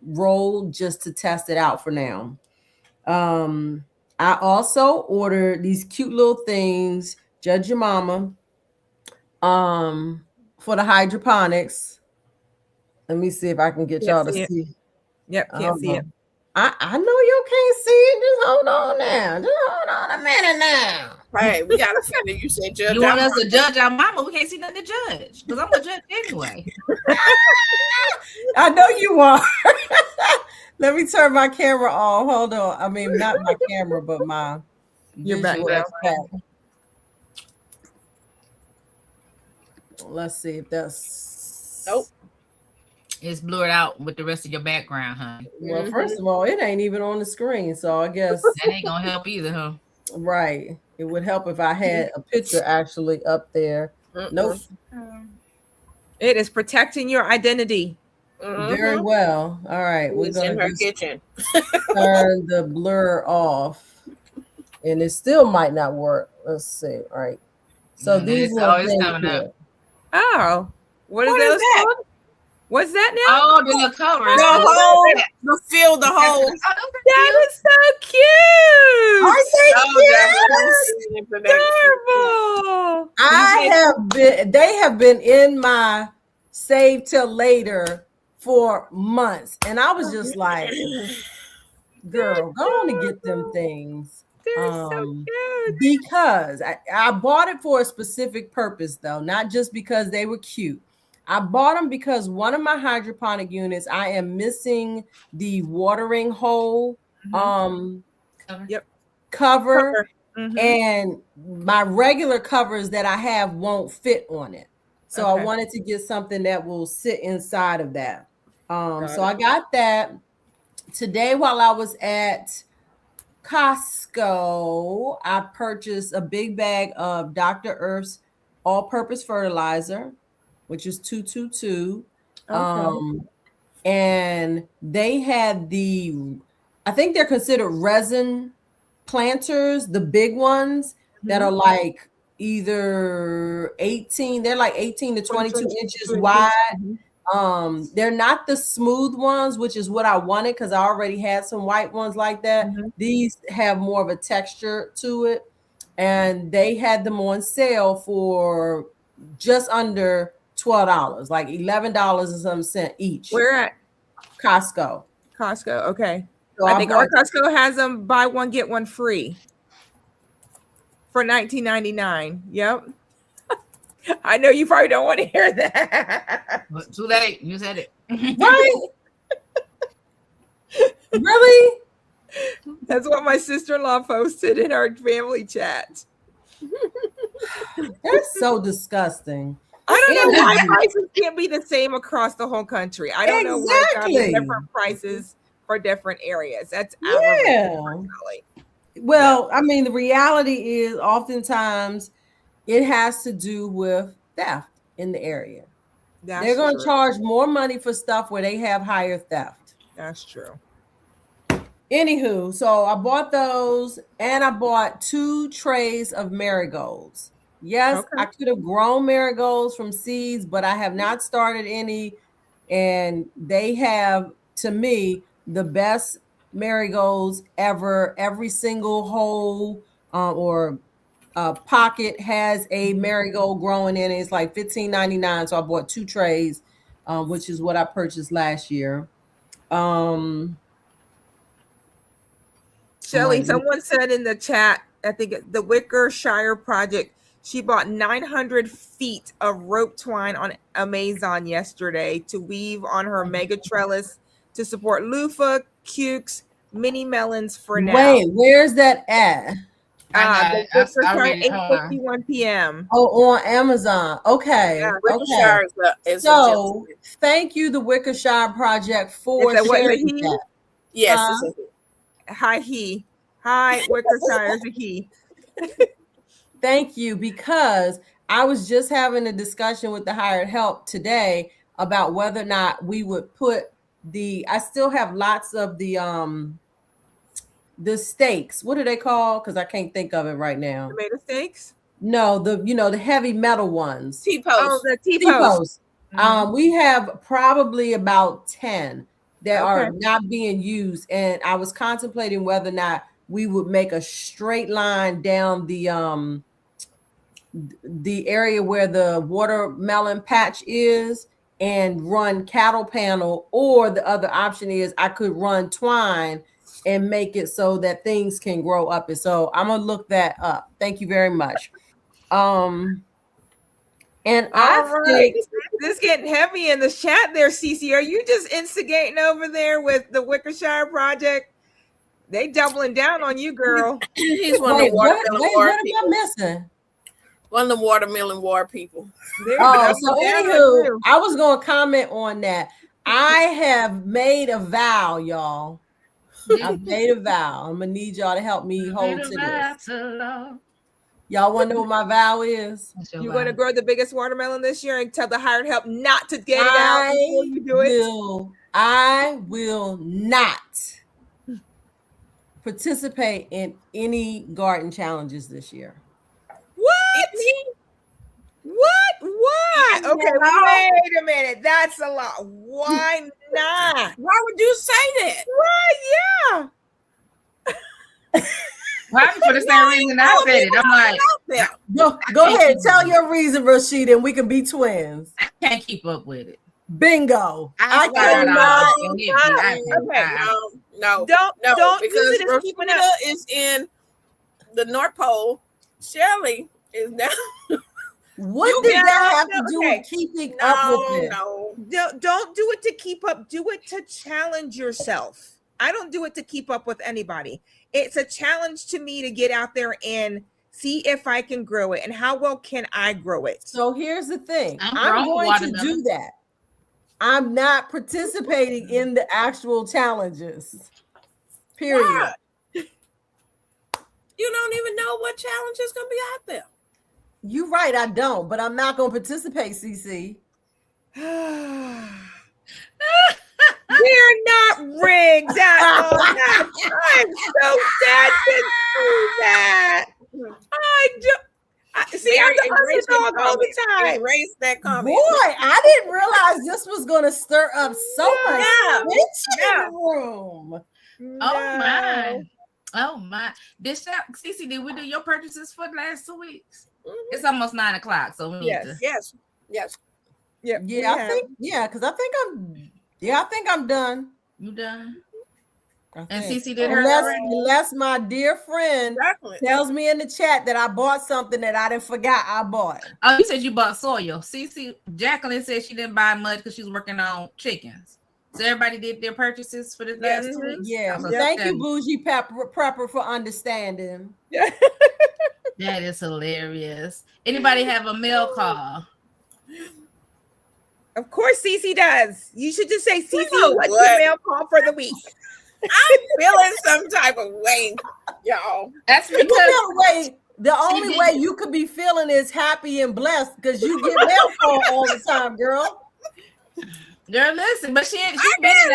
roll just to test it out for now. I also ordered these cute little things, Judge Your Mama, for the hydroponics. Let me see if I can get y'all to see. Yep, can't see it. I know you can't see it. Just hold on now. Just hold on a minute now. Right, we gotta finish. You said judge. You want us to judge our mama? We can't see nothing to judge, because I'm a judge anyway. I know you are. Let me turn my camera on. Hold on. I mean, not my camera, but my Your visual background. effect. Let's see if that's. Nope. It's blurred out with the rest of your background, huh? Well, first of all, it ain't even on the screen, so I guess That ain't gonna help either, huh? right. It would help if I had a picture actually up there. Nope. It is protecting your identity. Very well. All right, we're It's in gonna her kitchen. turn the blur off, and it still might not work. Let's see. All right. So these It's little always things coming here. up. Oh, what is What is that? that? What's that now? Oh, the little cover. The hole, the fill the hole. That is so cute. Aren't they Adorable. they have been in my save till later for months, and I was just like, girl, go on and get them things. They're so cute. Because I bought it for a specific purpose, though, not just because they were cute. I bought them because one of my hydroponic units, I am missing the watering hole cover. And my regular covers that I have won't fit on it. So I wanted to get something that will sit inside of that. So I got that today while I was at Costco. I purchased a big bag of Dr. Earth's all-purpose fertilizer, which is 222. And they had I think they're considered resin planters, the big ones that are like either 18, they're like 18 to 22 inches wide. They're not the smooth ones, which is what I wanted, because I already had some white ones like that. These have more of a texture to it, and they had them on sale for just under $12, like $11 and some cent each. Where at? Costco. Okay. So I think our Costco has them buy one get one free for $19.99. Yep. I know you probably don't want to hear that. But too late. You said it. Right? Really? That's what my sister-in-law posted in our family chat. That's so disgusting. I don't know why prices can't be the same across the whole country. I don't know why it's got different prices for different areas. That's Well, I mean, the reality is oftentimes it has to do with theft in the area. They're going to charge more money for stuff where they have higher theft. That's true. Anywho, so I bought those, and I bought 2 trays of marigolds. Yes, I could have grown marigolds from seeds, but I have not started any. And they have, to me, the best marigolds ever. Every single hole or pocket has a marigold growing in it. It's like $15.99. So I bought 2 trays, which is what I purchased last year. Shelly, someone said in the chat, I think the Wickershire project, she bought 900 feet of rope twine on Amazon yesterday to weave on her mega trellis to support loofah, cukes, mini melons for now. Wait, where's that at? The Wickershire, 8:51 p.m. Oh, on Amazon. Okay. Yeah, Okay. is So thank you, the Wickershire Project, for sharing that. Yes. Hi, he. Hi, Wickershire is a he. Thank you, because I was just having a discussion with the hired help today about whether or not we would put I still have lots of the steaks. What are they called? Because I can't think of it right now. Tomato steaks? No, the heavy metal ones. T-post. Oh, the T-post. We have probably about 10 that are not being used, and I was contemplating whether or not we would make a straight line down the area where the watermelon patch is and run cattle panel, or the other option is I could run twine and make it so that things can grow up. And so I'm gonna look that up. Thank you very much. And think this is getting heavy in the chat there, Cici. Are you just instigating over there with the Wickershire Project? They doubling down on you, girl. He's one of the watermelon war what people. am I missing? One of the watermelon war people. So anywho, I was gonna comment on that. I have made a vow, y'all. I've made a vow. I'm gonna need y'all to help me hold to this. Y'all want to know what my vow is? You're going to grow the biggest watermelon this year and tell the hired help not to get it out before you do it? I will not participate in any garden challenges this year. What? Why? Okay, wait a minute. That's a lot. Why not? Why would you say that? Why? Yeah. Probably for the same reason I said it. I'm like, go ahead, tell your reason, Roscheeta, and we can be twins. I can't keep up with it. Bingo. No, don't because use it as keeping up. Roscheeta is in the North Pole. Shelly is down. What did that have to do with keeping up with it? No, don't do it to keep up. Do it to challenge yourself. I don't do it to keep up with anybody. It's a challenge to me to get out there and see if I can grow it and how well can I grow it. So here's the thing. I'm going to do that. I'm not participating in the actual challenges. Period. Why? You don't even know what challenge is going to be out there. You're right, I don't, but I'm not going to participate, Cici. We're not rigged at all. I'm so sad to do that. See, I'm the underdog all the time. Erase that comment. Boy, I didn't realize this was going to stir up so much tension in the room. Oh my! Cici, did we do your purchases for the last 2 weeks? Mm-hmm. It's almost 9:00, so we need to. Yes. Because I think I'm done. You done? And Cici did her unless my dear friend tells me in the chat that I bought something that I didn't forgot I bought. Oh, you said you bought soil. Jacqueline said she didn't buy much because she was working on chickens. So everybody did their purchases for the last 2 weeks. Yeah. Thank you, Bougie Prepper, for understanding. That is hilarious. Anybody have a mail call? Of course, Cici does. You should just say, Cici, what's your mail call for the week? I'm feeling some type of way, y'all. That's because the only way you could be feeling is happy and blessed because you get mail call all the time, girl. Girl, listen, but she's been in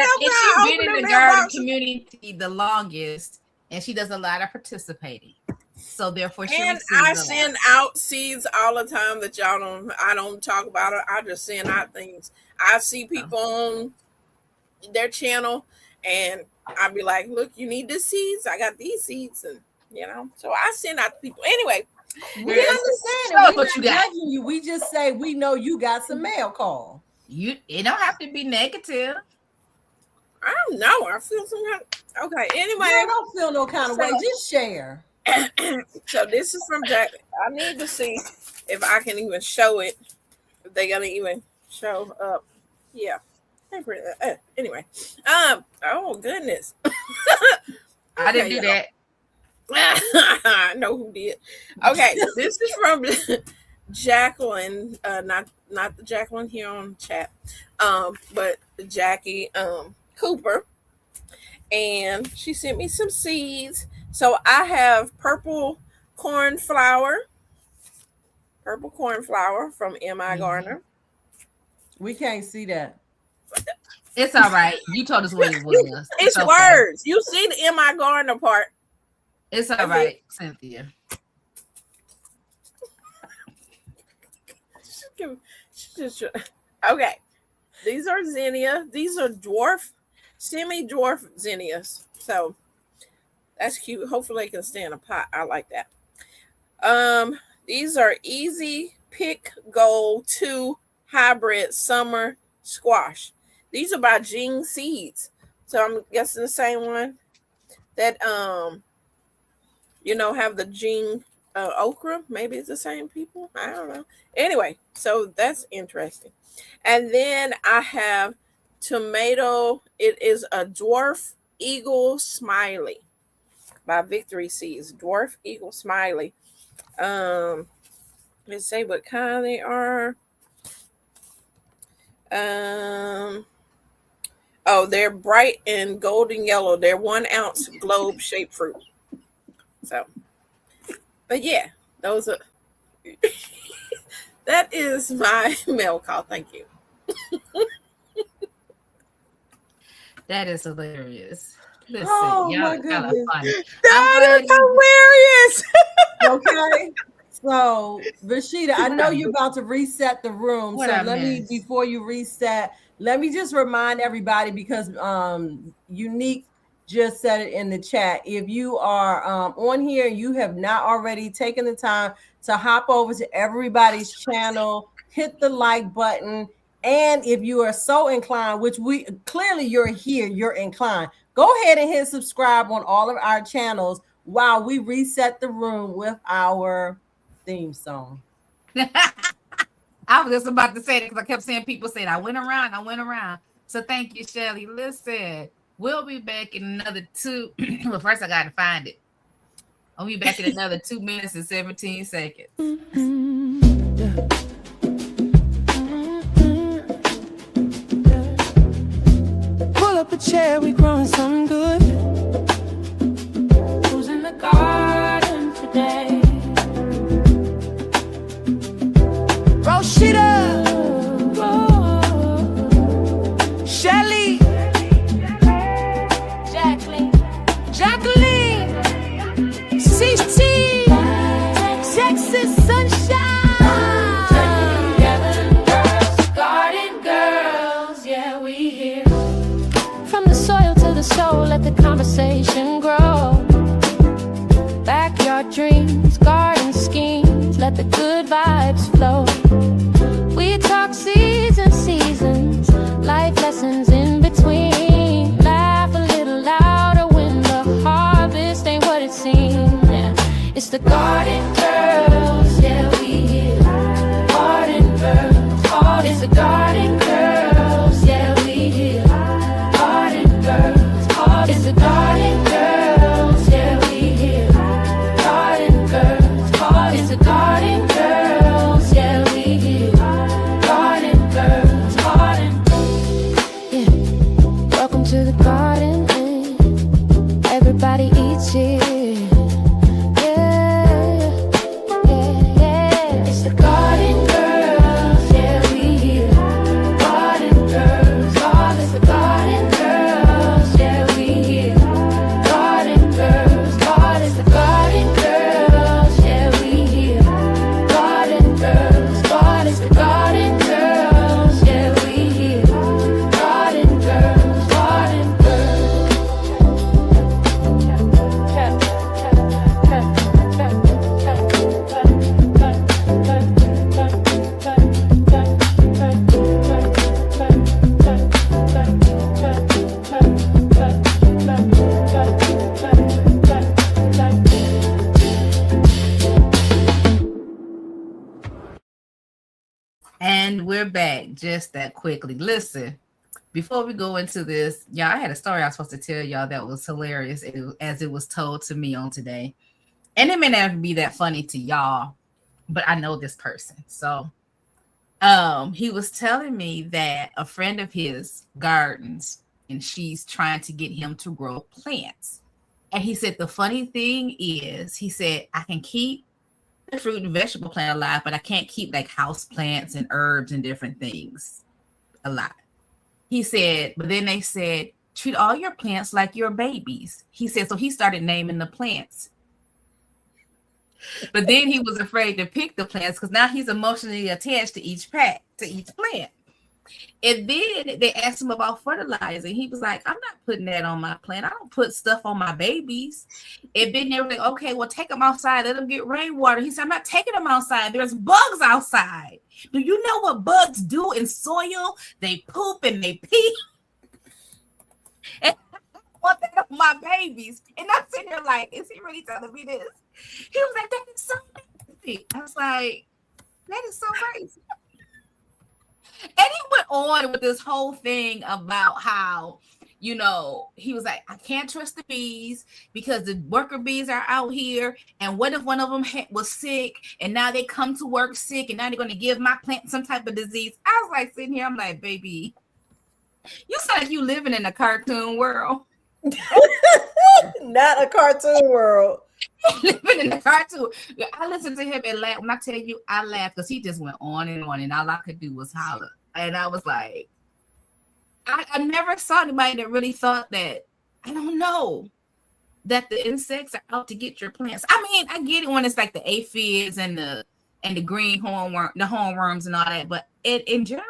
the garden community the longest, and she does a lot of participating. So therefore, I send out seeds all the time that I don't talk about it. I just send out things. I see people on their channel, and I'll be like, "Look, you need the seeds. I got these seeds," and so I send out to people. Anyway, we understand what you got. We just say we know you got some mail call. It don't have to be negative. I don't know. I feel some kind of, okay. Anyway, I don't feel no kind of way. Just share. So this is from Jack. I need to see if I can even show it. If they're gonna even show up. Yeah. Anyway. Oh goodness. I didn't do that. I know who did. Okay, this is from Jacqueline. Not the Jacqueline here on chat. But Jackie Cooper. And she sent me some seeds. So I have purple corn flour from M.I. Garner. We can't see that. It's all right. You told us what it was. It's okay. words. You see the M.I. Garner part. It's all right, Cynthia. Okay. These are zinnia. These are semi-dwarf zinnias. So that's cute. Hopefully they can stay in a pot. I like that. These are Easy Pick Gold 2 Hybrid Summer Squash. These are by Jing Seeds. So I'm guessing the same one that have the Jing okra. Maybe it's the same people. I don't know. Anyway, so that's interesting. And then I have tomato. It is a Dwarf Eagle Smiley by Victory Seeds. Dwarf Eagle Smiley. Let's say what kind they are. They're bright and golden yellow. They're 1 ounce globe shaped fruit. So, but yeah, those are. That is my mail call. Thank you. That is hilarious. Listen, Oh, y'all my are kind of goodness. funny. That is hilarious. Okay. So, Roscheeta, I know you're about to reset the room. What so I let me, missed? before you reset, let me just remind everybody, because Unique just said it in the chat. If you are on here and you have not already taken the time to hop over to everybody's channel, hit the like button. And if you are so inclined, which we clearly you're here, you're inclined, go ahead and hit subscribe on all of our channels while we reset the room with our theme song. I was just about to say that because I kept seeing people saying, I went around. So thank you, Shelly. Listen, we'll be back in another 2. Well, first I got to find it. I'll be back in another 2 minutes and 17 seconds. Pull up a chair, we growing something good. Who's in the garden today? Roscheeta, Shelly, Jacqueline, Cici, Texas sunshine. Garden girls, yeah, we here. From the soil to the soul, let the conversation grow. Backyard dreams, garden schemes, let the good vibes flow. We talk seasons, life lessons in between. Laugh a little louder when the harvest ain't what it seems. Yeah. It's the garden girls, yeah, we here. Garden girls, it's the garden girls, yeah, we here. Garden girls, it's the garden girls, yeah, we here. Garden girls, it's the garden girls, yeah, we here. Garden girls, yeah. Welcome to the garden, everybody eats here. Yeah. It's the garden girls, yeah, we here. we're back just that quickly. Listen, before we go into this, y'all, I had a story I was supposed to tell y'all that was hilarious as it was told to me on today. And it may not be that funny to y'all, but I know this person. So he was telling me that a friend of his gardens, and she's trying to get him to grow plants. And he said, the funny thing is, he said, I can keep the fruit and vegetable plant alive, but I can't keep like house plants and herbs and different things alive. He said, but then they said, treat all your plants like your babies. He said, so he started naming the plants. But then he was afraid to pick the plants because now he's emotionally attached to each plant. And then they asked him about fertilizer. He was like, I'm not putting that on my plant. I don't put stuff on my babies. And then they were like, okay, well, take them outside. Let them get rainwater. He said, I'm not taking them outside. There's bugs outside. Do you know what bugs do in soil? They poop and they pee. And I don't want that on my babies. And I'm sitting there like, is he really telling me this? He was like, that is so crazy. I was like, that is so crazy. And he went on with this whole thing about how, you know, he was like, I can't trust the bees because the worker bees are out here. And what if one of them was sick and now they come to work sick and now they're going to give my plant some type of disease? I was like sitting here, I'm like, baby, you sound like you living in a cartoon world. Not a cartoon world. Living in the cartoon. I listened to him and laughed. When I tell you, I laughed because he just went on, and all I could do was holler. And I was like, I never saw anybody that really thought that, I don't know, that the insects are out to get your plants. I mean, I get it when it's like the aphids and the green hornworm, the hornworms and all that, but in general,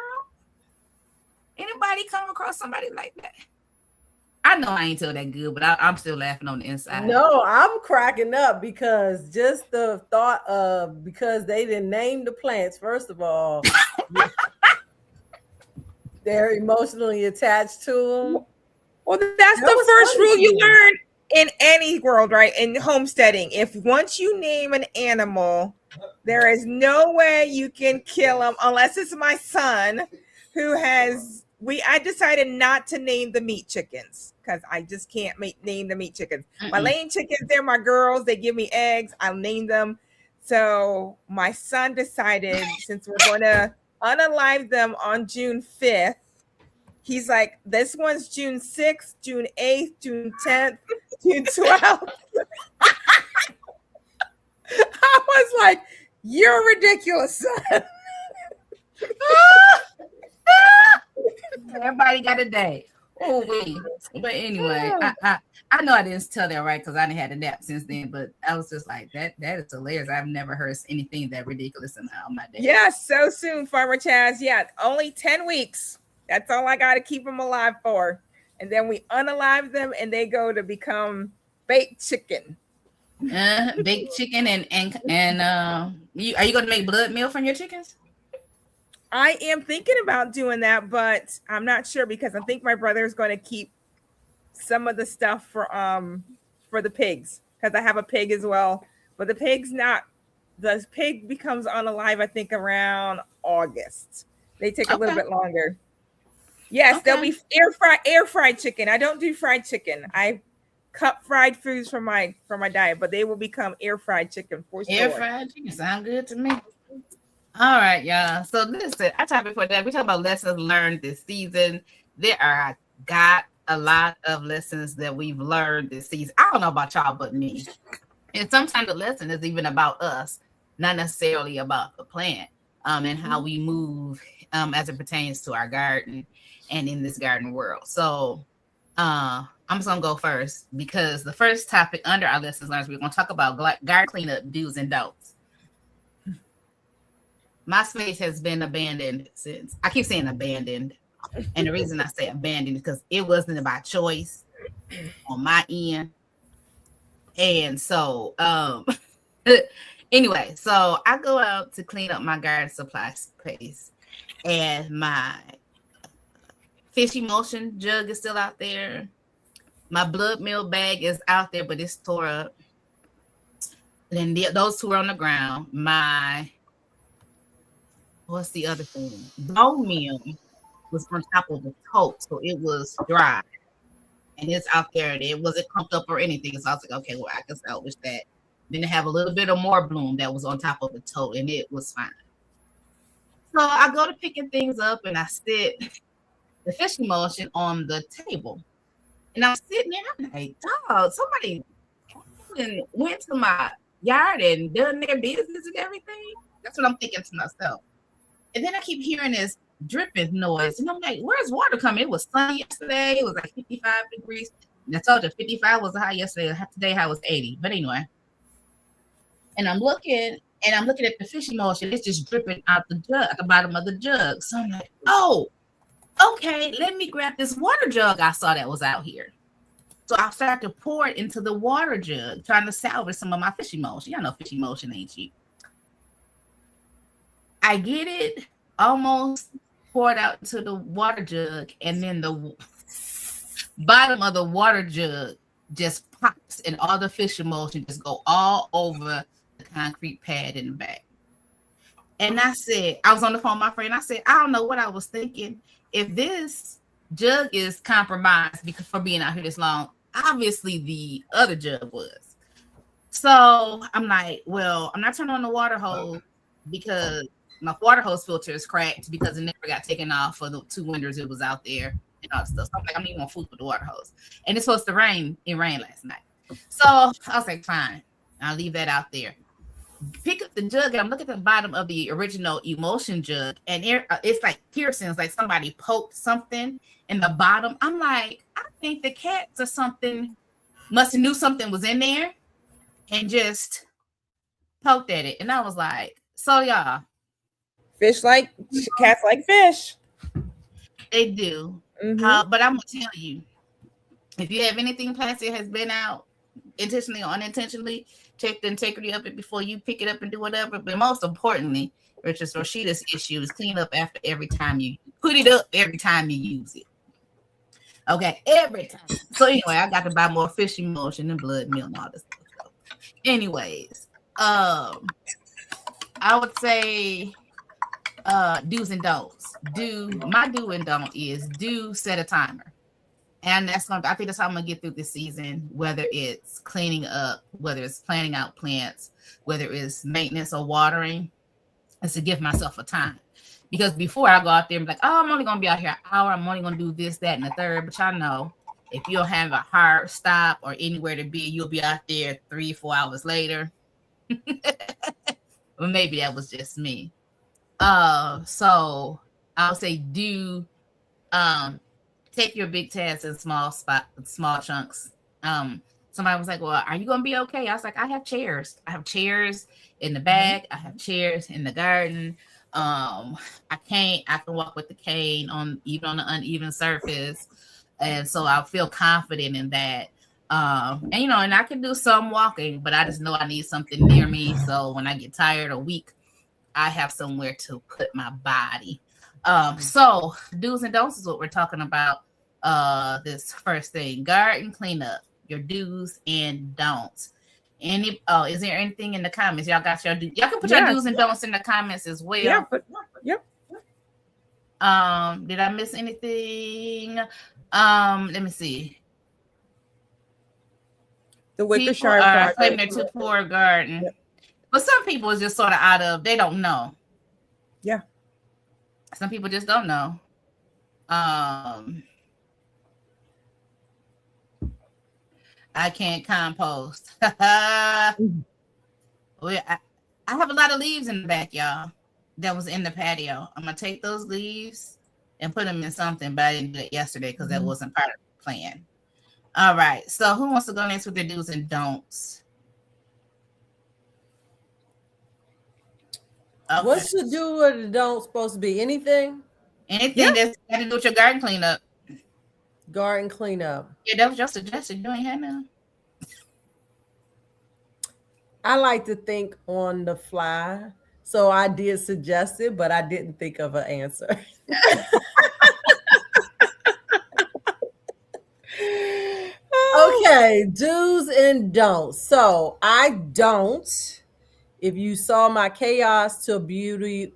anybody come across somebody like that? I know I ain't tell that good, but I'm still laughing on the inside. No, I'm cracking up because just the thought of, because they didn't name the plants, first of all, they're emotionally attached to them. Well, that's the first rule you learn in any world, right? In homesteading. If once you name an animal, there is no way you can kill them unless it's my son who has... I decided not to name the meat chickens because I just can't name the meat chickens. My laying chickens, they're my girls. They give me eggs. I'll name them. So my son decided, since we're going to unalive them on June 5th, he's like, this one's June 6th, June 8th, June 10th, June 12th. I was like, you're ridiculous, son. Everybody got a day. Oh, wait. But anyway, I know I didn't tell that right because I didn't had a nap since then, but I was just like, that is hilarious. I've never heard anything that ridiculous in my day. Yeah, so soon, Farmer Chaz. Yeah, only 10 weeks. That's all I got to keep them alive for. And then we unalive them and they go to become baked chicken. Baked chicken and are you going to make blood meal from your chickens? I am thinking about doing that, but I'm not sure because I think my brother is going to keep some of the stuff for the pigs because I have a pig as well. But the pig becomes unalive, I think, around August. They take a little bit longer. Yes, they'll be air fried chicken. I don't do fried chicken. I cut fried foods from my diet, but they will become air fried chicken for sure. Air fried chicken sound good to me. All right, y'all. So listen, I talked before that. We talk about lessons learned this season. Got a lot of lessons that we've learned this season. I don't know about y'all, but me. And sometimes the lesson is even about us, not necessarily about the plant, and how we move as it pertains to our garden and in this garden world. So I'm just gonna go first because the first topic under our lessons learned, we're gonna talk about garden cleanup do's and don'ts. My space has been abandoned since. I keep saying abandoned. And the reason I say abandoned is because it wasn't by choice on my end. And so, anyway, so I go out to clean up my garden supply space. And my fish emulsion jug is still out there. My blood meal bag is out there, but it's tore up. And then those two are on the ground. My what's the other thing? Bone meal was on top of the tote, so it was dry. And it's out there, and it wasn't clumped up or anything. So I was like, okay, well, I can salvage that. Then they have a little bit of more bloom that was on top of the tote, and it was fine. So I go to picking things up, and I sit the fish emulsion on the table. And I'm sitting there, I'm like, dog, somebody went to my yard and done their business and everything. That's what I'm thinking to myself. And then I keep hearing this dripping noise. And I'm like, where's water coming? It was sunny yesterday. It was like 55 degrees. And I told you 55 was the high yesterday. Today high was 80. But anyway. And I'm looking at the fish emulsion. It's just dripping out the jug, at the bottom of the jug. So I'm like, oh, okay, let me grab this water jug I saw that was out here. So I started to pour it into the water jug, trying to salvage some of my fish emulsion. Y'all know fish emulsion ain't cheap. I get it almost poured out to the water jug, and then the bottom of the water jug just pops, and all the fish emulsion just go all over the concrete pad in the back. And I said, I was on the phone with my friend. I said, I don't know what I was thinking. If this jug is compromised because for being out here this long, obviously the other jug was. So I'm like, well, I'm not turning on the water hose because my water hose filter is cracked because it never got taken off for the 2 winters it was out there and all that stuff. So I'm like, I'm not even gonna fool with the water hose. And it's supposed to rain. It rained last night. So I was like, fine, I'll leave that out there. Pick up the jug, and I'm looking at the bottom of the original emulsion jug, and it's like piercings, like somebody poked something in the bottom. I'm like, I think the cats or something must have knew something was in there and just poked at it. And I was like, so y'all, Cats like fish. they do. Mm-hmm. But I'm gonna tell you, if you have anything plastic has been out intentionally or unintentionally, check the integrity of it before you pick it up and do whatever. But most importantly, which is Roscheeta's issue, is clean up after every time you put it up, every time you use it. Okay, every time. So anyway, I got to buy more fish emulsion and blood meal and all this stuff. Anyways, I would say do's and don'ts. My do and don't is set a timer. And I think that's how I'm gonna get through this season, whether it's cleaning up, whether it's planting out plants, whether it's maintenance or watering, is to give myself a time. Because before I go out there and be like, oh, I'm only gonna be out here an hour, I'm only gonna do this, that, and the third. But y'all know, if you don't have a hard stop or anywhere to be, you'll be out there 3-4 hours later. Well, maybe that was just me. So I'll say take your big tasks in small chunks. Somebody was like, well, are you gonna be okay? I was like, I have chairs. I have chairs in the back. I have chairs in the garden. I can walk with the cane even on the uneven surface. And so I feel confident in that. And I can do some walking, but I just know I need something near me. So when I get tired or weak, I have somewhere to put my body. So do's and don'ts is what we're talking about. This first thing, garden cleanup, your do's and don'ts. Is there anything in the comments? Y'all got your y'all can put your do's and don'ts in the comments as well. Yeah, yep. Did I miss anything? Let me see. The wicker people shark are claiming they're too poor garden. Yep. But some people is just sort of they don't know. Yeah. Some people just don't know. I can't compost. I have a lot of leaves in the back, y'all, that was in the patio. I'm going to take those leaves and put them in something, but I didn't do it yesterday because that wasn't part of the plan. All right. So who wants to go next with their do's and don'ts? Okay. What's the do or the don't supposed to be? Anything? Anything that's got to do with your garden cleanup. Garden cleanup. Yeah, that was your suggestion. You ain't had none. I like to think on the fly. So I did suggest it, but I didn't think of an answer. Okay, do's and don'ts. So I don't. if you saw my chaos to beauty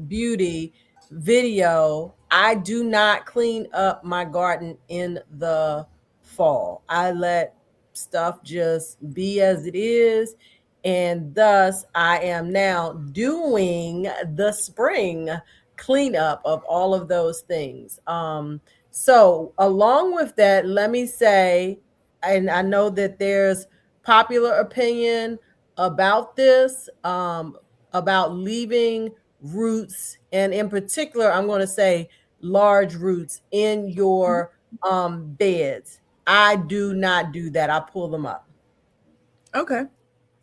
beauty video, I do not clean up my garden in the fall. I let stuff just be as it is, and thus I am now doing the spring cleanup of all of those things. So along with that, let me say, and I know that there's popular opinion about this, about leaving roots, and in particular, I'm going to say large roots in your beds. I do not do that. I pull them up. Okay.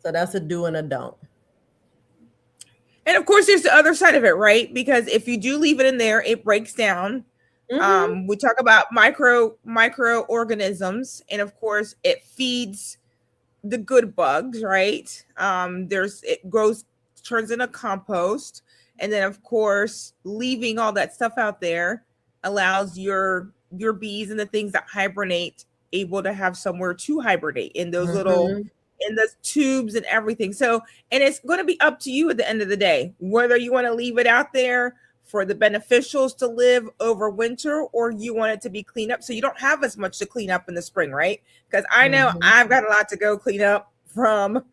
So that's a do and a don't. And of course, there's the other side of it, right? Because if you do leave it in there, it breaks down. We talk about microorganisms, and of course, it feeds the good bugs, right? It grows, turns into compost, and then of course, leaving all that stuff out there allows your bees and the things that hibernate able to have somewhere to hibernate in those little, in the tubes and everything. So, and it's going to be up to you at the end of the day, whether you want to leave it out there for the beneficials to live over winter, or you want it to be cleaned up so you don't have as much to clean up in the spring, right? Because I know I've got a lot to go clean up from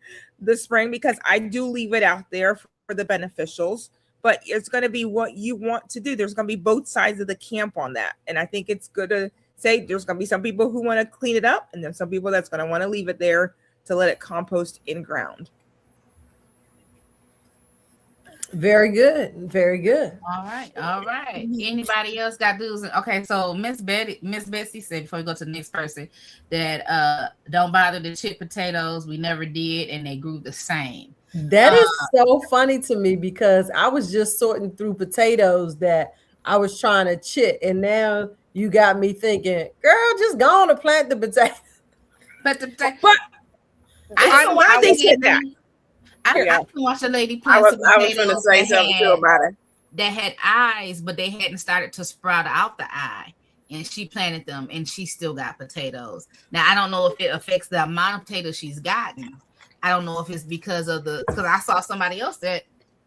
the spring, because I do leave it out there for the beneficials, but it's going to be what you want to do. There's going to be both sides of the camp on that. And I think it's good to say there's going to be some people who want to clean it up, and then some people that's going to want to leave it there to let it compost in ground. Very good. Very good. All right. Anybody else got dues? Okay, so Miss Betsy said, before we go to the next person, that don't bother to chip potatoes. We never did, and they grew the same. That is so funny to me, because I was just sorting through potatoes that I was trying to chip, and now you got me thinking, girl, just go on and plant the potatoes. But I'm glad they said that. I can watch a lady plant some potatoes. I was going to say something too about it. That had eyes, but they hadn't started to sprout out the eye. And she planted them, and she still got potatoes. Now, I don't know if it affects the amount of potatoes she's gotten. I don't know if it's because I saw somebody else that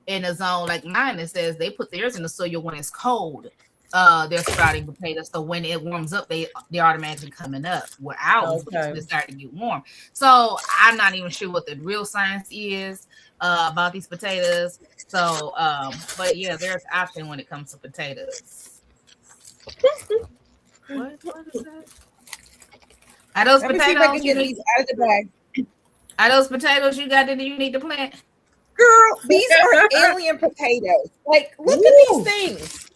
in a zone like mine that says they put theirs in the soil when it's cold. They're sprouting potatoes, so when it warms up, they're automatically coming up. Where ours it's starting to get warm. So I'm not even sure what the real science is about these potatoes. So, but yeah, there's option when it comes to potatoes. What is that? Are those Let me potatoes? see if I can get these out of the bag. Are those potatoes you got that you need to plant? Girl, these are alien potatoes. Like, look at these things.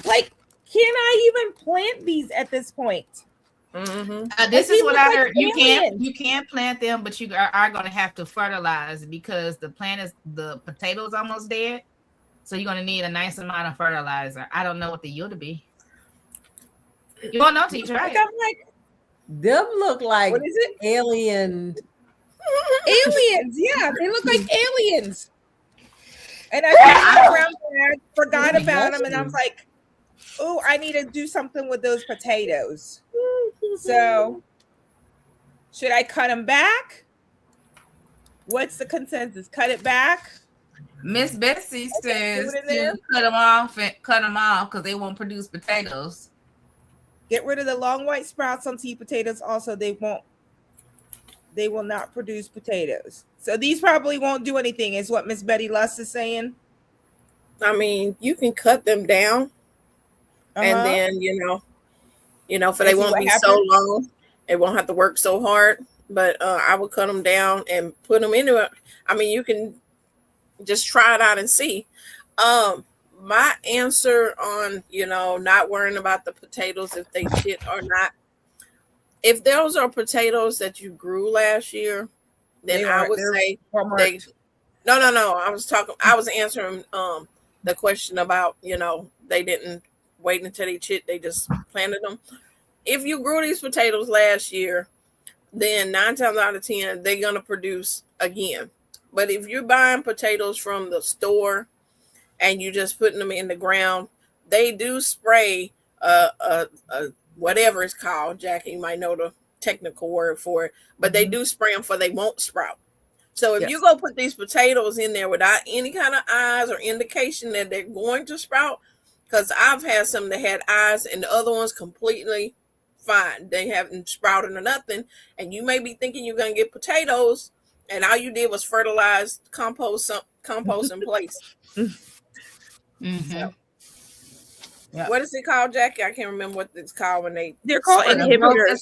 Like, can I even plant these at this point? This is what I heard. You can't plant them, but you are going to have to fertilize, because the potato's almost dead. So you're going to need a nice amount of fertilizer. I don't know what the yield will be. You won't know till you try it. Them look like, what is it? Aliens, yeah, they look like aliens. And I forgot about them, and I was like, oh, I need to do something with those potatoes. So, should I cut them back? What's the consensus? Cut it back? Miss Betsy says to cut them off because they won't produce potatoes. Get rid of the long white sprouts on seed potatoes. Also, they will not produce potatoes. So these probably won't do anything, is what Miss Betty Lust is saying. I mean, you can cut them down, and then for they won't be so long. It won't have to work so hard. But I would cut them down and put them into it. I mean, you can just try it out and see. My answer on, not worrying about the potatoes, if they shit or not. If those are potatoes that you grew last year, then I would say no. I was answering the question about, they didn't wait until they chit, they just planted them. If you grew these potatoes last year, then 9 times out of 10, they're going to produce again. But if you're buying potatoes from the store and you just putting them in the ground, they do spray whatever it's called. Jackie, you might know the technical word for it, but they do spray them for they won't sprout. So if Yes. you go put these potatoes in there without any kind of eyes or indication that they're going to sprout, because I've had some that had eyes and the other ones completely fine. They haven't sprouted or nothing. And you may be thinking you're going to get potatoes, and all you did was fertilize compost in place. Mhm. So, Yeah. what is it called, Jackie? I can't remember what it's called when They're called spray them. inhibitors.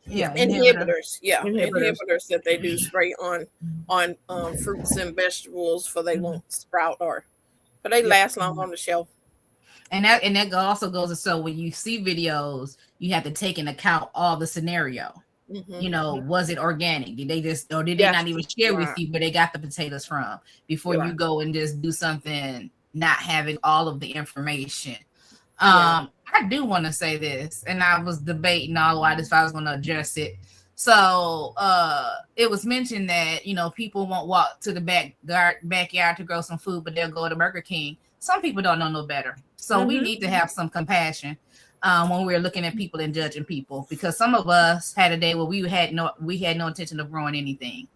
Yeah, Inhibitors. Yeah, Inhibitors. inhibitors that they do spray on fruits and vegetables for they won't sprout but they last long on the shelf. And that also goes to so when you see videos, you have to take into account all the scenario. Mm-hmm. You know, was it organic? Did they just or did they Yes. not even share with you where they got the potatoes from before you go and just do something not having all of the information? I do want to say this, and I was debating all while if I was going to address it. So it was mentioned that, you know, people won't walk to the backyard to grow some food, but they'll go to Burger King. Some people don't know no better. So we need to have some compassion when we're looking at people and judging people, because some of us had a day where we had no intention of growing anything.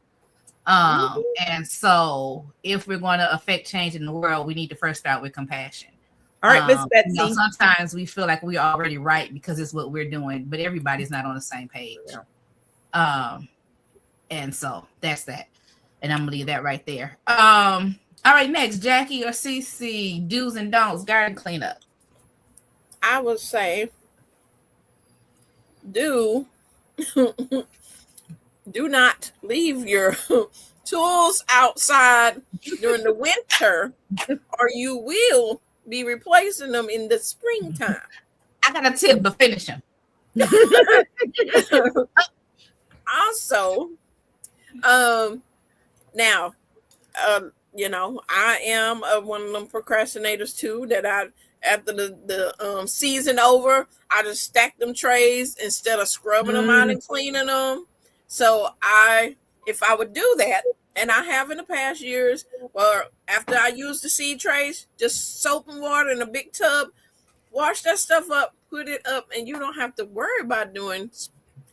And so if we're going to affect change in the world, we need to first start with compassion. All right, Miss Betsy. You know, sometimes we feel like we're already right because it's what we're doing, but everybody's not on the same page. And so that's that. And I'm gonna leave that right there. All right, next, Jackie or Cici, do's and don'ts, garden cleanup. I would say do not leave your tools outside during the winter, or you will be replacing them in the springtime. I got a tip, but finish them. Also, now, you know, I am one of them procrastinators too, that after the season over, I just stack them trays instead of scrubbing them out and cleaning them. So if I would do that, and I have in the past years, or after I use the seed trays, just soap and water in a big tub, wash that stuff up, put it up, and you don't have to worry about doing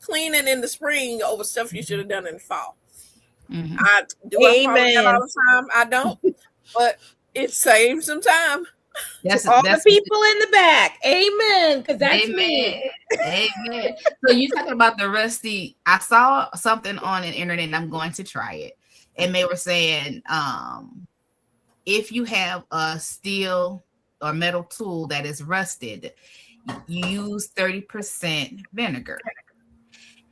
cleaning in the spring over stuff you should have done in the fall. I do that all the time. I don't, but it saves some time. That's all the people in the back. Amen. Because that's me. Amen. So you talking about the rusty? I saw something on the internet, and I'm going to try it. And they were saying, if you have a steel or metal tool that is rusted, you use 30% vinegar.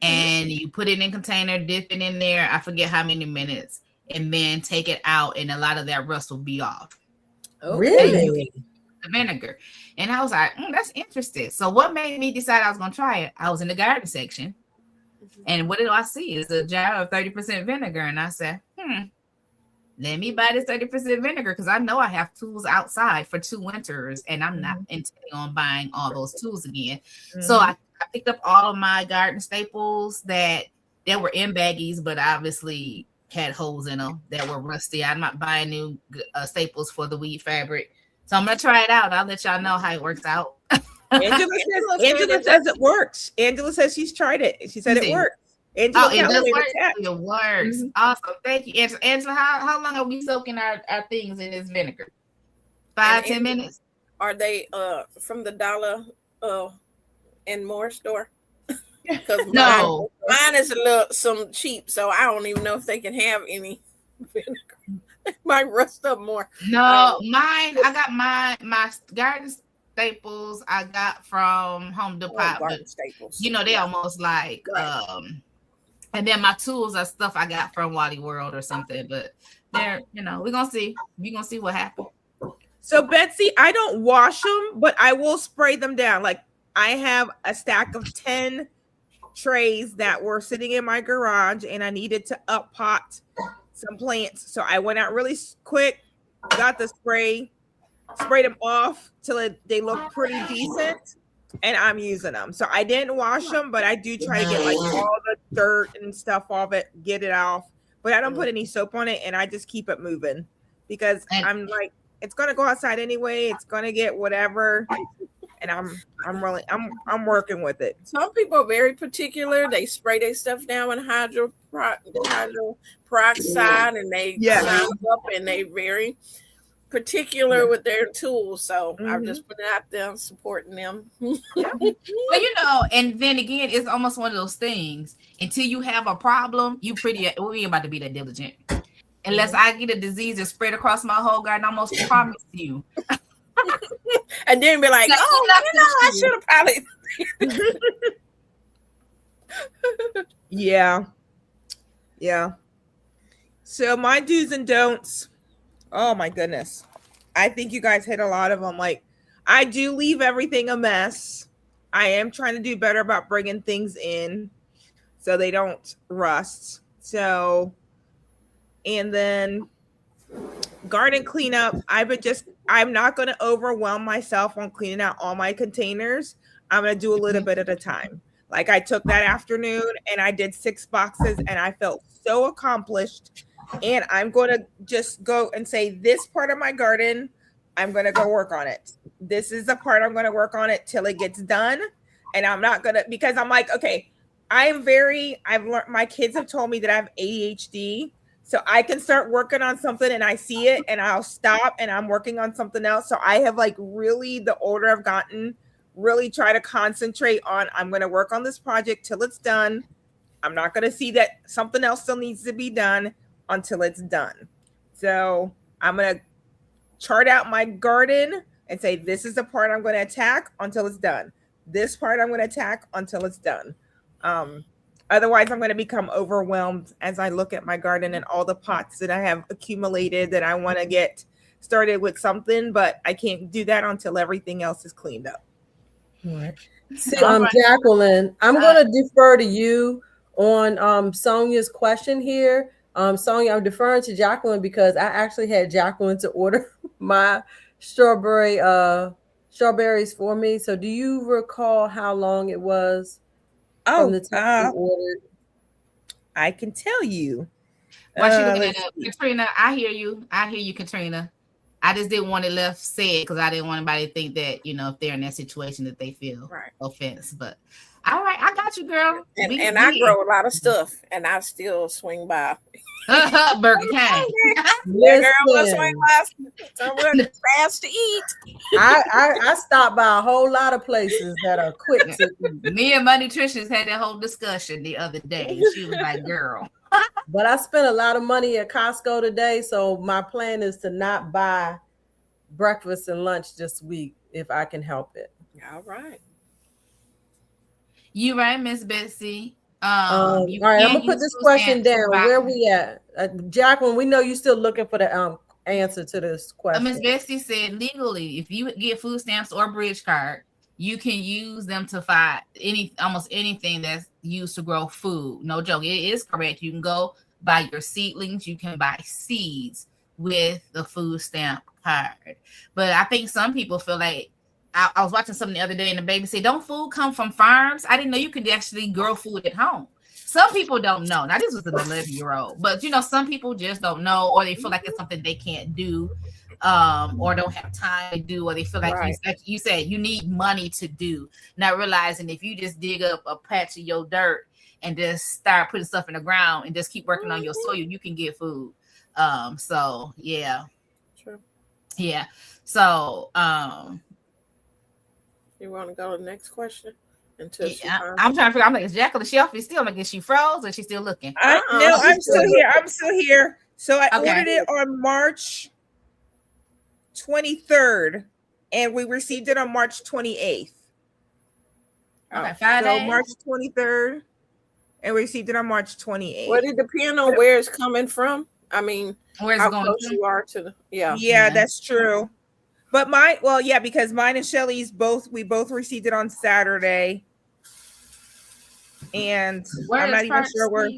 And you put it in a container, dip it in there, I forget how many minutes, and then take it out, and a lot of that rust will be off. Really? The vinegar. And I was like, that's interesting. So what made me decide I was going to try it? I was in the garden section, and what did I see? It's a jar of 30% vinegar. And I said, let me buy this 30% vinegar, because I know I have tools outside for 2 winters, and I'm not intending on buying all those tools again. So I picked up all of my garden staples that were in baggies, but obviously had holes in them that were rusty. I'm not buying new staples for the weed fabric. So I'm going to try it out. I'll let y'all know how it works out. Angela says it works. Angela says she's tried it. She said it works. Angela, it does work. It works. Awesome. Thank you, Angela. Angela, how long are we soaking our things in this vinegar? 5-10 minutes? Are they from the dollar and more store? Because no, mine is some cheap, so I don't even know if they can have any vinegar. It might rust up more. No, mine. I got my garden staples. I got from Home Depot. Garden staples. You know, they almost like and then my tools are stuff I got from Wally World or something. But they're, you know, we're gonna see. We're gonna see what happens. So Betsy, I don't wash them, but I will spray them down. Like I have a stack of 10 trays that were sitting in my garage, and I needed to up pot some plants. So I went out really quick, got the sprayed them off till they look pretty decent, and I'm using them. So I didn't wash them, but I do try to get like all the dirt and stuff off it, get it off. But I don't put any soap on it, and I just keep it moving because I'm like, it's gonna go outside anyway. It's gonna get whatever, and I'm working with it. Some people are very particular. They spray their stuff down with hydroperoxide, and they climb up, and they very particular with their tools. So I'm just putting it out there, supporting them. Well, you know, and then again, it's almost one of those things. Until you have a problem, we ain't about to be that diligent. Unless I get a disease and spread across my whole garden, I almost promise you. And then be like, I should have probably. Yeah. So my do's and don'ts. Oh my goodness. I think you guys hit a lot of them. Like, I do leave everything a mess. I am trying to do better about bringing things in so they don't rust. So, and then garden cleanup. I'm not going to overwhelm myself on cleaning out all my containers. I'm going to do a little bit at a time. Like, I took that afternoon and I did 6 boxes and I felt so accomplished. And I'm going to just go and say, this part of my garden, I'm going to go work on it. This is the part I'm going to work on it till it gets done. And I'm not going to, because I'm like, okay, I've learned, my kids have told me that I have ADHD. So I can start working on something and I see it and I'll stop and I'm working on something else. So I have like really, the older I've gotten, really try to concentrate on, I'm going to work on this project till it's done. I'm not going to see that something else still needs to be done until it's done. So I'm going to chart out my garden and say, this is the part I'm going to attack until it's done. This part I'm going to attack until it's done. Otherwise, I'm going to become overwhelmed as I look at my garden and all the pots that I have accumulated that I want to get started with something, but I can't do that until everything else is cleaned up. Right. See, Jacqueline, I'm going to defer to you on Sonia's question here. Sonia, I'm deferring to Jacqueline because I actually had Jacqueline to order my strawberries for me. So do you recall how long it was from the time you ordered? I can tell you. While she looking at Katrina, I hear you, Katrina. I just didn't want it left said because I didn't want anybody to think that, you know, if they're in that situation that they feel offense. But all right, I got you, girl. And I grow a lot of stuff, and I still swing by Burger King. Yeah, girl, let's swing by somewhere fast to eat. I stopped by a whole lot of places that are quick to eat. Me and my nutritionist had that whole discussion the other day. She was like, girl. But I spent a lot of money at Costco today, so my plan is to not buy breakfast and lunch this week if I can help it. All right. You right, Miss Betsy. All right, I'm gonna put this question down. Where we at? Jacqueline, we know you're still looking for the answer to this question. Miss Betsy said legally, if you get food stamps or bridge card, you can use them to find almost anything that's used to grow food. No joke, it is correct. You can go buy your seedlings, you can buy seeds with the food stamp card. But I think some people feel like, I was watching something the other day and the baby said, don't food come from farms? I didn't know you could actually grow food at home. Some people don't know. Now, this was an 11-year-old, but you know, some people just don't know, or they feel like it's something they can't do, or don't have time to do, or they feel like, like you said, you need money to do. Not realizing if you just dig up a patch of your dirt and just start putting stuff in the ground and just keep working on your soil, you can get food. So yeah. True. Yeah. So you want to go to the next question? Until I'm trying to figure. I'm like, is Jacqueline Shelby still? I'm like, is she froze or is she still looking? No, I'm still here. I'm still here. So I ordered it on March 23rd, and we received it on March 28th. Okay, Friday. So March 23rd, and we received it on March 28th. Well, it depends on where it's coming from. I mean, where's how it going close you are to the Yeah, that's true. But because mine and Shelly's we both received it on Saturday. And I'm not even sure where.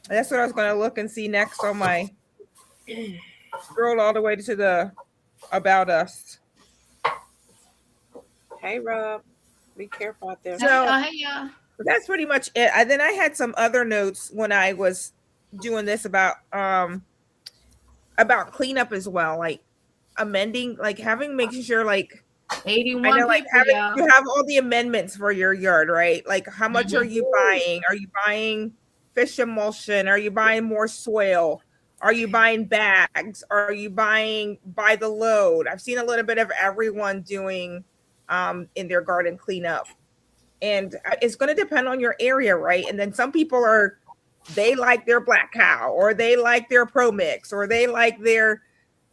That's what I was going to look and see next on my scroll all the way to the About Us. Hey, Rob, be careful out there. So that's pretty much it. And then I had some other notes when I was doing this about cleanup as well, like amending, like making sure like 81 I know, like people, y'all. you have all the amendments for your yard, right? Like, how much are you buying? Are you buying fish emulsion? Are you buying more soil? Are you buying bags? Are you buying by the load? I've seen a little bit of everyone doing in their garden cleanup, and it's going to depend on your area, right? And then some people they like their black cow, or they like their pro mix, or they like their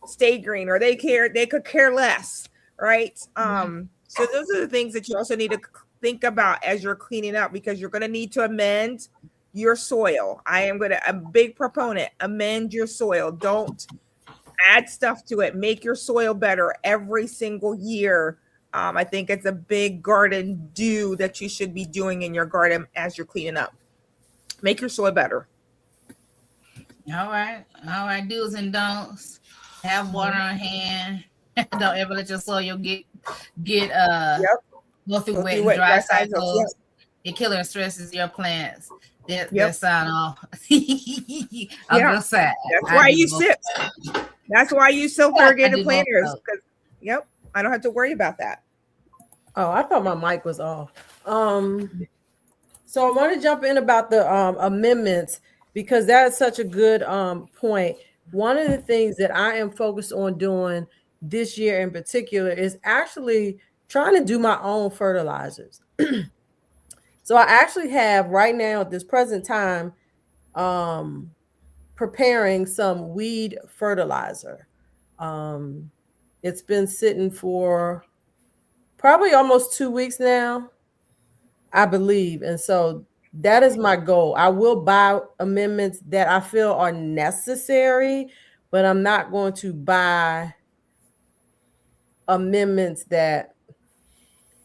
stay green, or they could care less, right? So those are the things that you also need to think about as you're cleaning up, because you're going to need to amend your soil. I'm a big proponent, amend your soil. Don't add stuff to it. Make your soil better every single year. I think it's a big garden do that you should be doing in your garden as you're cleaning up. Make your soil better. All right. Do's and don'ts. Have water on hand. Don't ever let your soil get go through wet and dry cycles. Yep. It killing and stresses your plants. That sound off. I'm just saying. That's why you sip. That's why you sell corrugated planters. Yep. I don't have to worry about that. Oh, I thought my mic was off. So I want to jump in about the amendments, because that's such a good point. One of the things that I am focused on doing this year in particular is actually trying to do my own fertilizers. So I actually have right now at this present time preparing some weed fertilizer. It's been sitting for probably almost 2 weeks now, I believe. And so that is my goal. I will buy amendments that I feel are necessary, but I'm not going to buy amendments that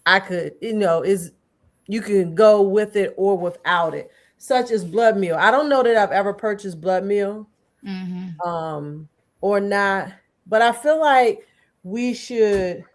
I could, you can go with it or without it, such as blood meal. I don't know that I've ever purchased blood meal or not, but I feel like let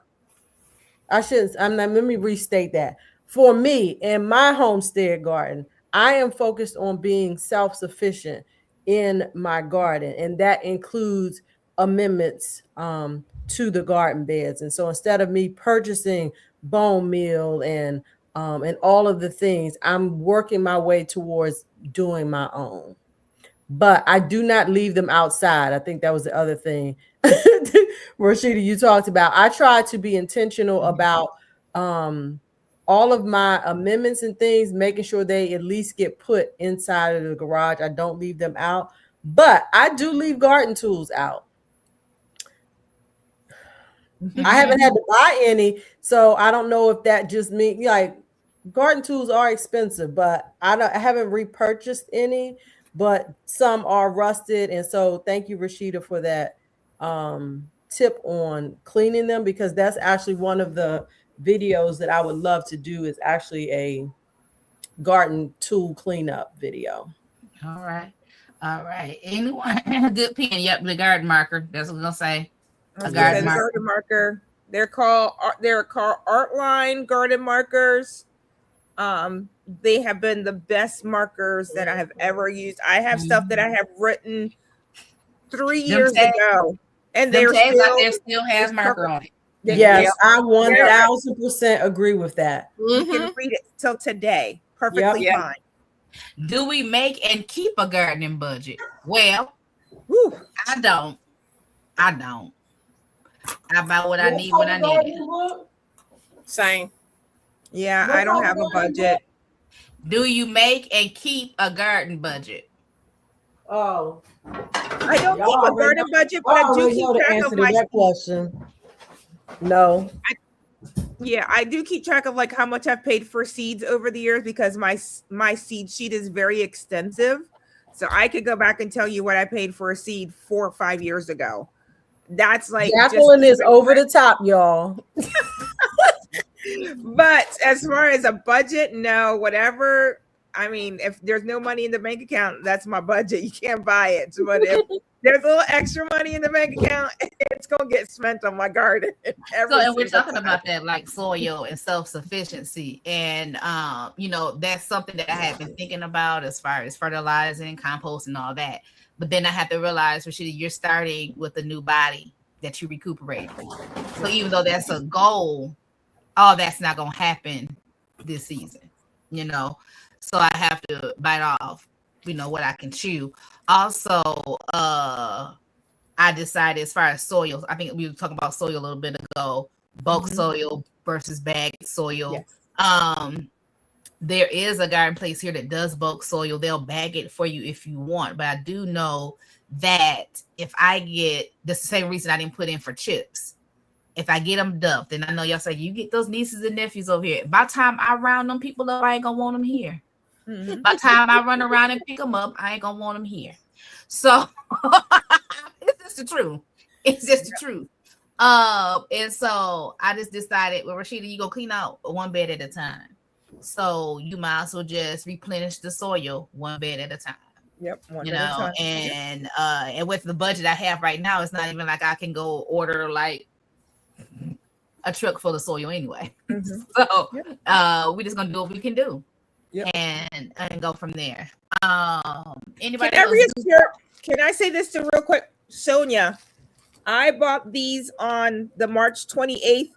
me restate that. For me, in my homestead garden, I am focused on being self-sufficient in my garden, and that includes amendments to the garden beds. And so instead of me purchasing bone meal and all of the things, I'm working my way towards doing my own. But I do not leave them outside. I think that was the other thing, Roscheeta, you talked about. I try to be intentional about all of my amendments and things, making sure they at least get put inside of the garage. I don't leave them out, but I do leave garden tools out. I haven't had to buy any, so I don't know if that just means like garden tools are expensive, but I haven't repurchased any, but some are rusted. And so thank you, Roscheeta, for that tip on cleaning them, because that's actually one of the videos that I would love to do, is actually a garden tool cleanup video. All right. Anyone a good pen? Yep, the garden marker. That's what I'm gonna say. A garden marker. They're called Artline garden markers. They have been the best markers that I have ever used. I have stuff that I have written 3 years ago, and they still has marker on it. Yes, I 1000% agree with that. You can read it till today. Perfectly fine. Do we make and keep a gardening budget? Well, I don't. I buy what I need when I need it. Same. Yeah, I don't have a budget. Do you make and keep a garden budget? Oh, I don't keep a garden budget, but I do keep track of my question. No. I do keep track of like how much I've paid for seeds over the years, because my seed sheet is very extensive. So I could go back and tell you what I paid for a seed 4 or 5 years ago. That's like Jacqueline is over the top, y'all. But as far as a budget, no, whatever. I mean, if there's no money in the bank account, that's my budget. You can't buy it. But if there's a little extra money in the bank account, it's gonna get spent on my garden. And we're talking about that, like soil and self-sufficiency, and that's something that I have been thinking about as far as fertilizing, compost, and all that. But then I have to realize, Roscheeta, you're starting with a new body, that you recuperate. So even though that's a goal, all that's not gonna happen this season, you know. So I have to bite off, you know, what I can chew. Also, I decided as far as soils, I think we were talking about soil a little bit ago, bulk soil versus bagged soil. Yes. There is a garden place here that does bulk soil. They'll bag it for you if you want, but I do know that if I get, that's the same reason I didn't put in for chips. If I get them dumped, and I know y'all say you get those nieces and nephews over here. By the time I round them people up, I ain't gonna want them here. By the time I run around and pick them up, I ain't gonna want them here. So it's just the truth. It's just the truth. And so I just decided, well, Roscheeta, you go clean out one bed at a time. So you might as well just replenish the soil one bed at a time. Yep. You know, and with the budget I have right now, it's not even like I can go order like a truck full of soil anyway. So we're just gonna do what we can do. And go from there. Anybody can I say this to real quick? Sonia, I bought these on the March 28th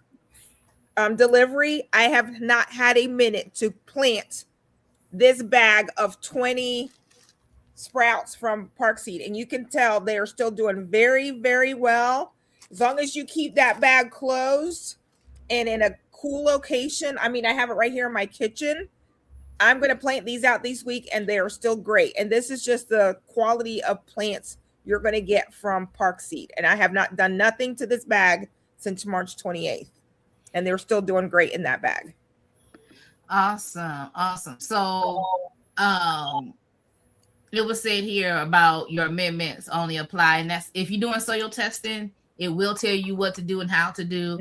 delivery. I have not had a minute to plant this bag of 20 sprouts from Park Seed, and you can tell they are still doing very, very well. As long as you keep that bag closed and in a cool location. I mean, I have it right here in my kitchen. I'm going to plant these out this week, and they are still great. And this is just the quality of plants you're going to get from Park Seed. And I have not done nothing to this bag since March 28th. And they're still doing great in that bag. Awesome. So it was said here about your amendments only apply. And that's if you're doing soil testing, it will tell you what to do and how to do.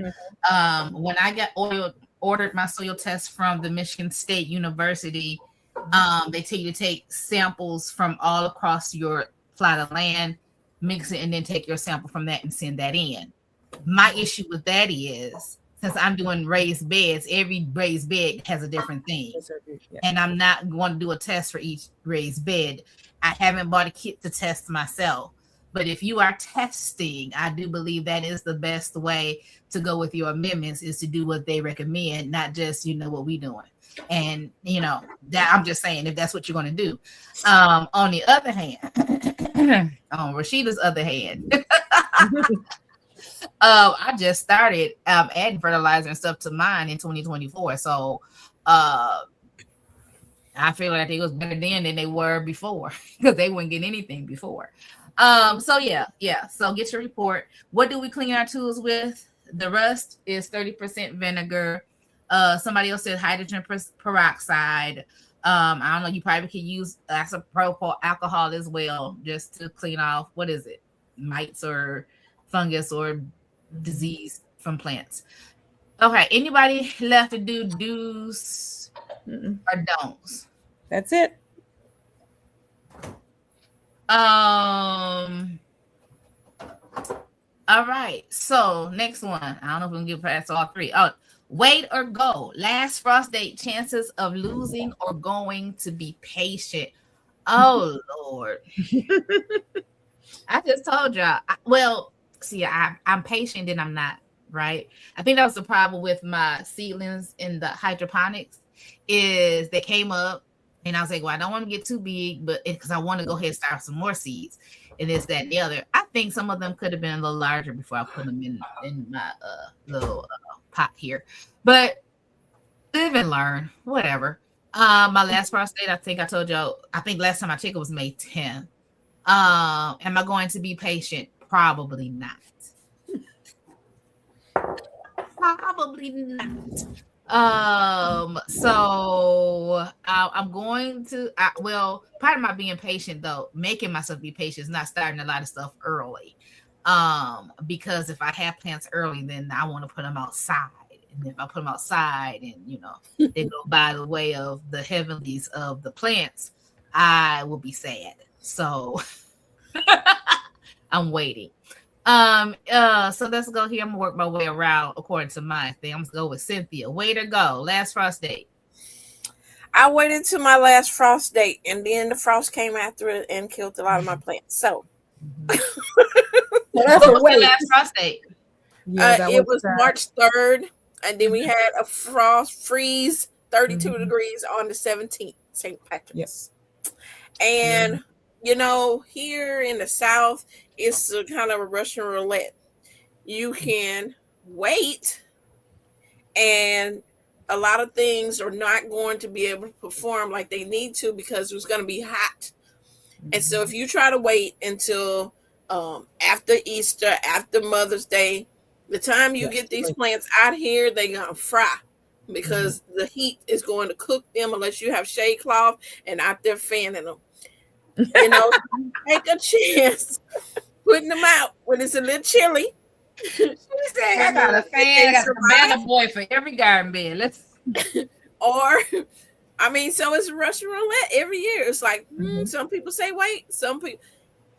When I got ordered my soil test from the Michigan State University, they tell you to take samples from all across your plot of land, mix it, and then take your sample from that and send that in. My issue with that is, since I'm doing raised beds, every raised bed has a different thing. And I'm not going to do a test for each raised bed. I haven't bought a kit to test myself. But if you are testing, I do believe that is the best way to go with your amendments, is to do what they recommend, not just, you know, what we doing. And, you know, that I'm just saying, if that's what you're going to do. On the other hand, on Rosheeta's other hand, I just started adding fertilizer and stuff to mine in 2024. So I feel like it was better then than they were before, because they wouldn't get anything before. So yeah. So get your report. What do we clean our tools with? The rust is 30% vinegar. Somebody else said hydrogen peroxide. I don't know. You probably could use isopropyl alcohol as well, just to clean off, what is it, mites or fungus or disease from plants. Okay. Anybody left to do do's or don'ts? That's it. All right. So next one. I don't know if we can get past all three. Oh, wait or go. Last frost date. Chances of losing or going to be patient. Oh Lord. I just told y'all. I'm patient and I'm not. Right. I think that was the problem with my seedlings in the hydroponics, is they came up. And I was like, well, I don't want to get too big, but because I want to go ahead and start some more seeds. And this, that, and the other. I think some of them could have been a little larger before I put them in my little pot here. But live and learn, whatever. My last frost date, I think I told y'all, I think last time I checked it was May 10th. Am I going to be patient? Probably not. Probably not. So I'm going to, part of my being patient though, making myself be patient, is not starting a lot of stuff early. Because if I have plants early, then I want to put them outside. And if I put them outside and, you know, they go by the way of the heavenlies of the plants, I will be sad. So I'm waiting. So let's go here. I'm gonna work my way around according to my thing. I'm gonna go with Cynthia. Way to go. Last frost date. I waited to my last frost date, and then the frost came after it and killed a lot of my plants. So So that's What a was the wait. last frost date? Yeah, It was March 3rd, and then we had a frost freeze, 32 Mhm. degrees on the 17th, St. Patrick's. Yeah. And you know, here in the South, it's a kind of a Russian roulette. You can wait, and a lot of things are not going to be able to perform like they need to because it's going to be hot. And so if you try to wait until after Easter, after Mother's Day, the time you get these plants out here, they're going to fry because the heat is going to cook them unless you have shade cloth and out there fanning them. You know, take a chance putting them out when it's a little chilly. She said, I got a fan, I got a banana boy for every garden bed. Let's or I mean, so it's Russian roulette every year. It's like some people say wait, some people,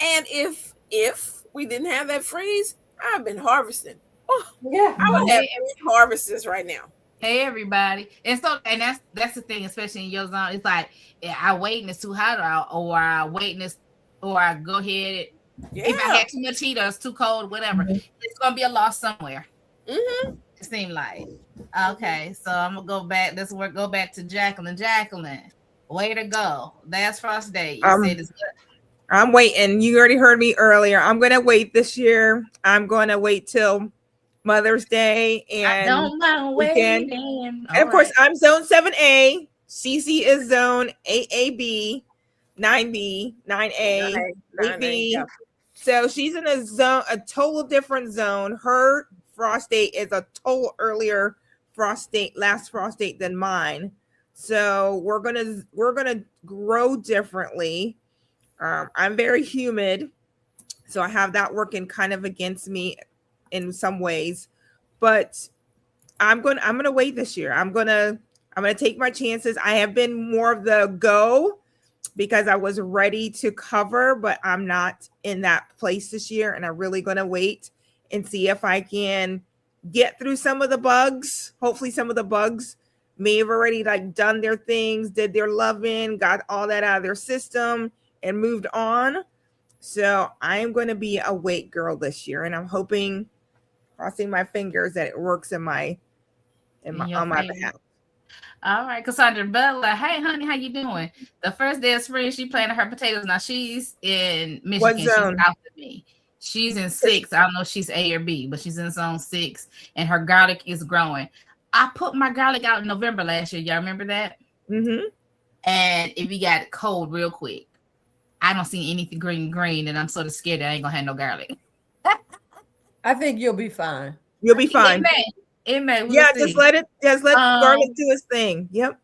and if we didn't have that freeze, I've been harvesting. Oh, Yeah, I would have 3 harvests right now. Hey everybody, and that's the thing, especially in your zone. It's like I wait and it's too hot, or I wait and or I go ahead. If I had too much heat or it's too cold, whatever, it's gonna be a loss somewhere. It seemed like. Okay, so I'm gonna go back. Go back to Jacqueline. Jacqueline, way to go! Last frost day. You said it's good. I'm waiting. You already heard me earlier. I'm gonna wait this year. I'm gonna wait till Mother's Day and I don't mind weekend. waiting. And of course, I'm zone 7A. Cici is zone 8AB, 9B, 9A, 8B. Yeah. So she's in a zone, a total different zone. Her frost date is a total earlier last frost date than mine. So we're gonna grow differently. I'm very humid, so I have that working kind of against me in some ways. But I'm gonna wait this year. I'm gonna take my chances. I have been more of the go because I was ready to cover, but I'm not in that place this year, and I'm really gonna wait and see if I can get through some of the bugs. Hopefully, some of the bugs may have already like done their things, did their loving, got all that out of their system, and moved on. So I'm going to be a wait girl this year, and I'm hoping, crossing my fingers, that it works on my behalf. All right, Cassandra Butler. Hey, honey, how you doing? The first day of spring, she planted her potatoes. Now she's in Michigan. What She's zone? out of me. She's in 6. I don't know if she's A or B, but she's in zone 6, and her garlic is growing. I put my garlic out in November last year. Y'all remember that? Mm-hmm. And it got cold real quick. I don't see anything green, and I'm sort of scared that I ain't gonna have no garlic. I think you'll be fine. You'll be fine. It may. We'll Yeah, see. just let garlic do its thing. Yep.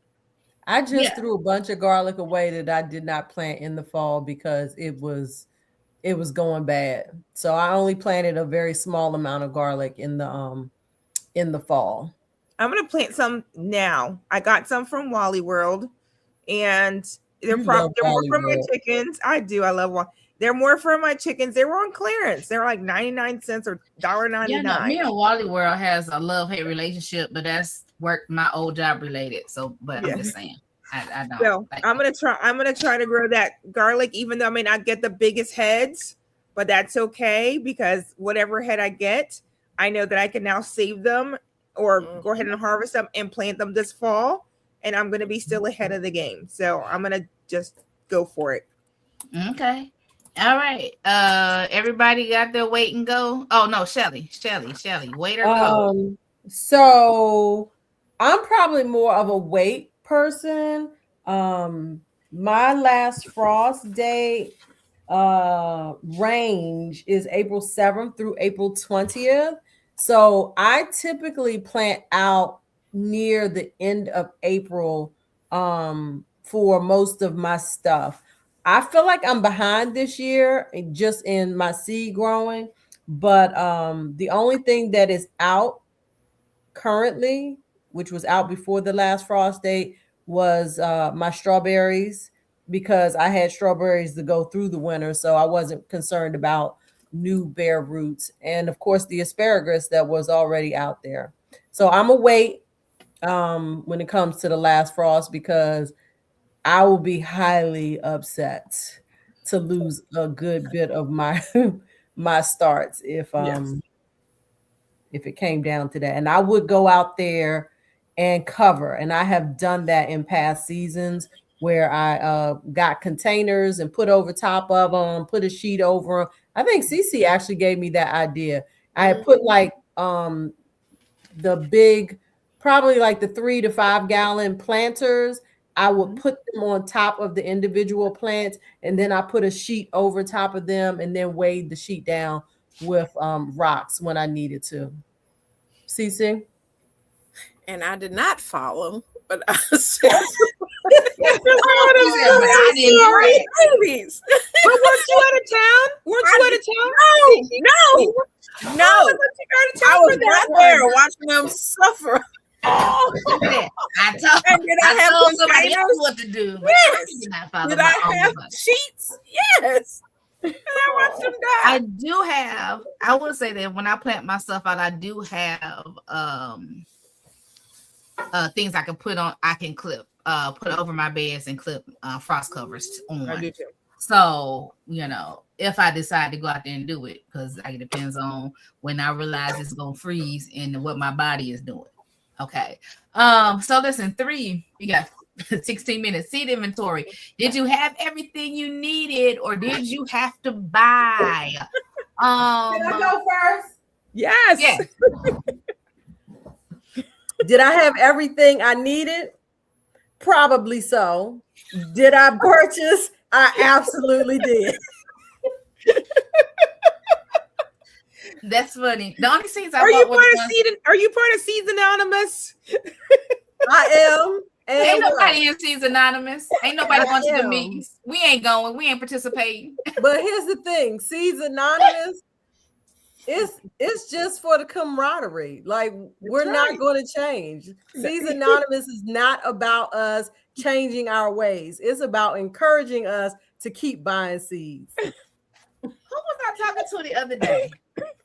I just threw a bunch of garlic away that I did not plant in the fall because it was going bad. So I only planted a very small amount of garlic in the fall. I'm gonna plant some now. I got some from Wally World, and they're more for my chickens. I do. I love Wally. They're more for my chickens. They were on clearance. They're like 99 cents or $1.99. Yeah, no, me and Wally World has a love-hate relationship, but that's work my old job related. So, but I'm just saying, I don't. So I'm gonna try to grow that garlic, even though I may not get the biggest heads, but that's okay because whatever head I get, I know that I can now save them or go ahead and harvest them and plant them this fall, and I'm gonna be still ahead of the game. So I'm gonna just go for it. Okay. All right. Everybody got their wait and go. Oh no, Shelly, wait or go. So I'm probably more of a wait person. My last frost day range is April 7th through April 20th. So I typically plant out near the end of April for most of my stuff. I feel like I'm behind this year just in my seed growing, but the only thing that is out currently, which was out before the last frost date, was my strawberries, because I had strawberries to go through the winter, so I wasn't concerned about new bare roots, and of course the asparagus that was already out there. So I'm gonna wait when it comes to the last frost, because I will be highly upset to lose a good bit of my my starts if it came down to that. And I would go out there and cover. And I have done that in past seasons where I got containers and put over top of them, put a sheet over them. I think Cici actually gave me that idea. I had put like the big, probably like the 3 to 5 gallon planters. I would put them on top of the individual plants, and then I put a sheet over top of them and then weighed the sheet down with rocks when I needed to. Cici? And I did not follow, but I said, I didn't do it. babies. But weren't you out of town? Weren't you out of town? No. I thought you were out of town I was for that right there one. watching them suffer. I have told somebody containers? else what to do. But Yes. I did not follow Did my I own have advice. sheets? Yes. And I watched them die. I do have, I will say that when I plant my stuff out, I do have things I can put on, I can clip, put over my beds and clip frost covers on. I do too. So, you know, if I decide to go out there and do it, because it depends on when I realize it's gonna freeze and what my body is doing. Okay. So listen, 3, you got 16 minutes. Seed inventory. Did you have everything you needed, or did you have to buy? Can I go first? Yes. Yes. Did I have everything I needed? Probably so. Did I purchase? I absolutely did. That's funny. The only seeds I Are you bought part was of ones- Seed? Are you part of Seeds Anonymous? I am. Ain't And nobody in Seeds Anonymous. Ain't nobody I wants to am. meet. We ain't going. We ain't participating. but here's the thing: Seeds Anonymous. It's just for the camaraderie. Like we're not going to change. Seeds Anonymous is not about us changing our ways. It's about encouraging us to keep buying seeds. Who was I talking to the other day?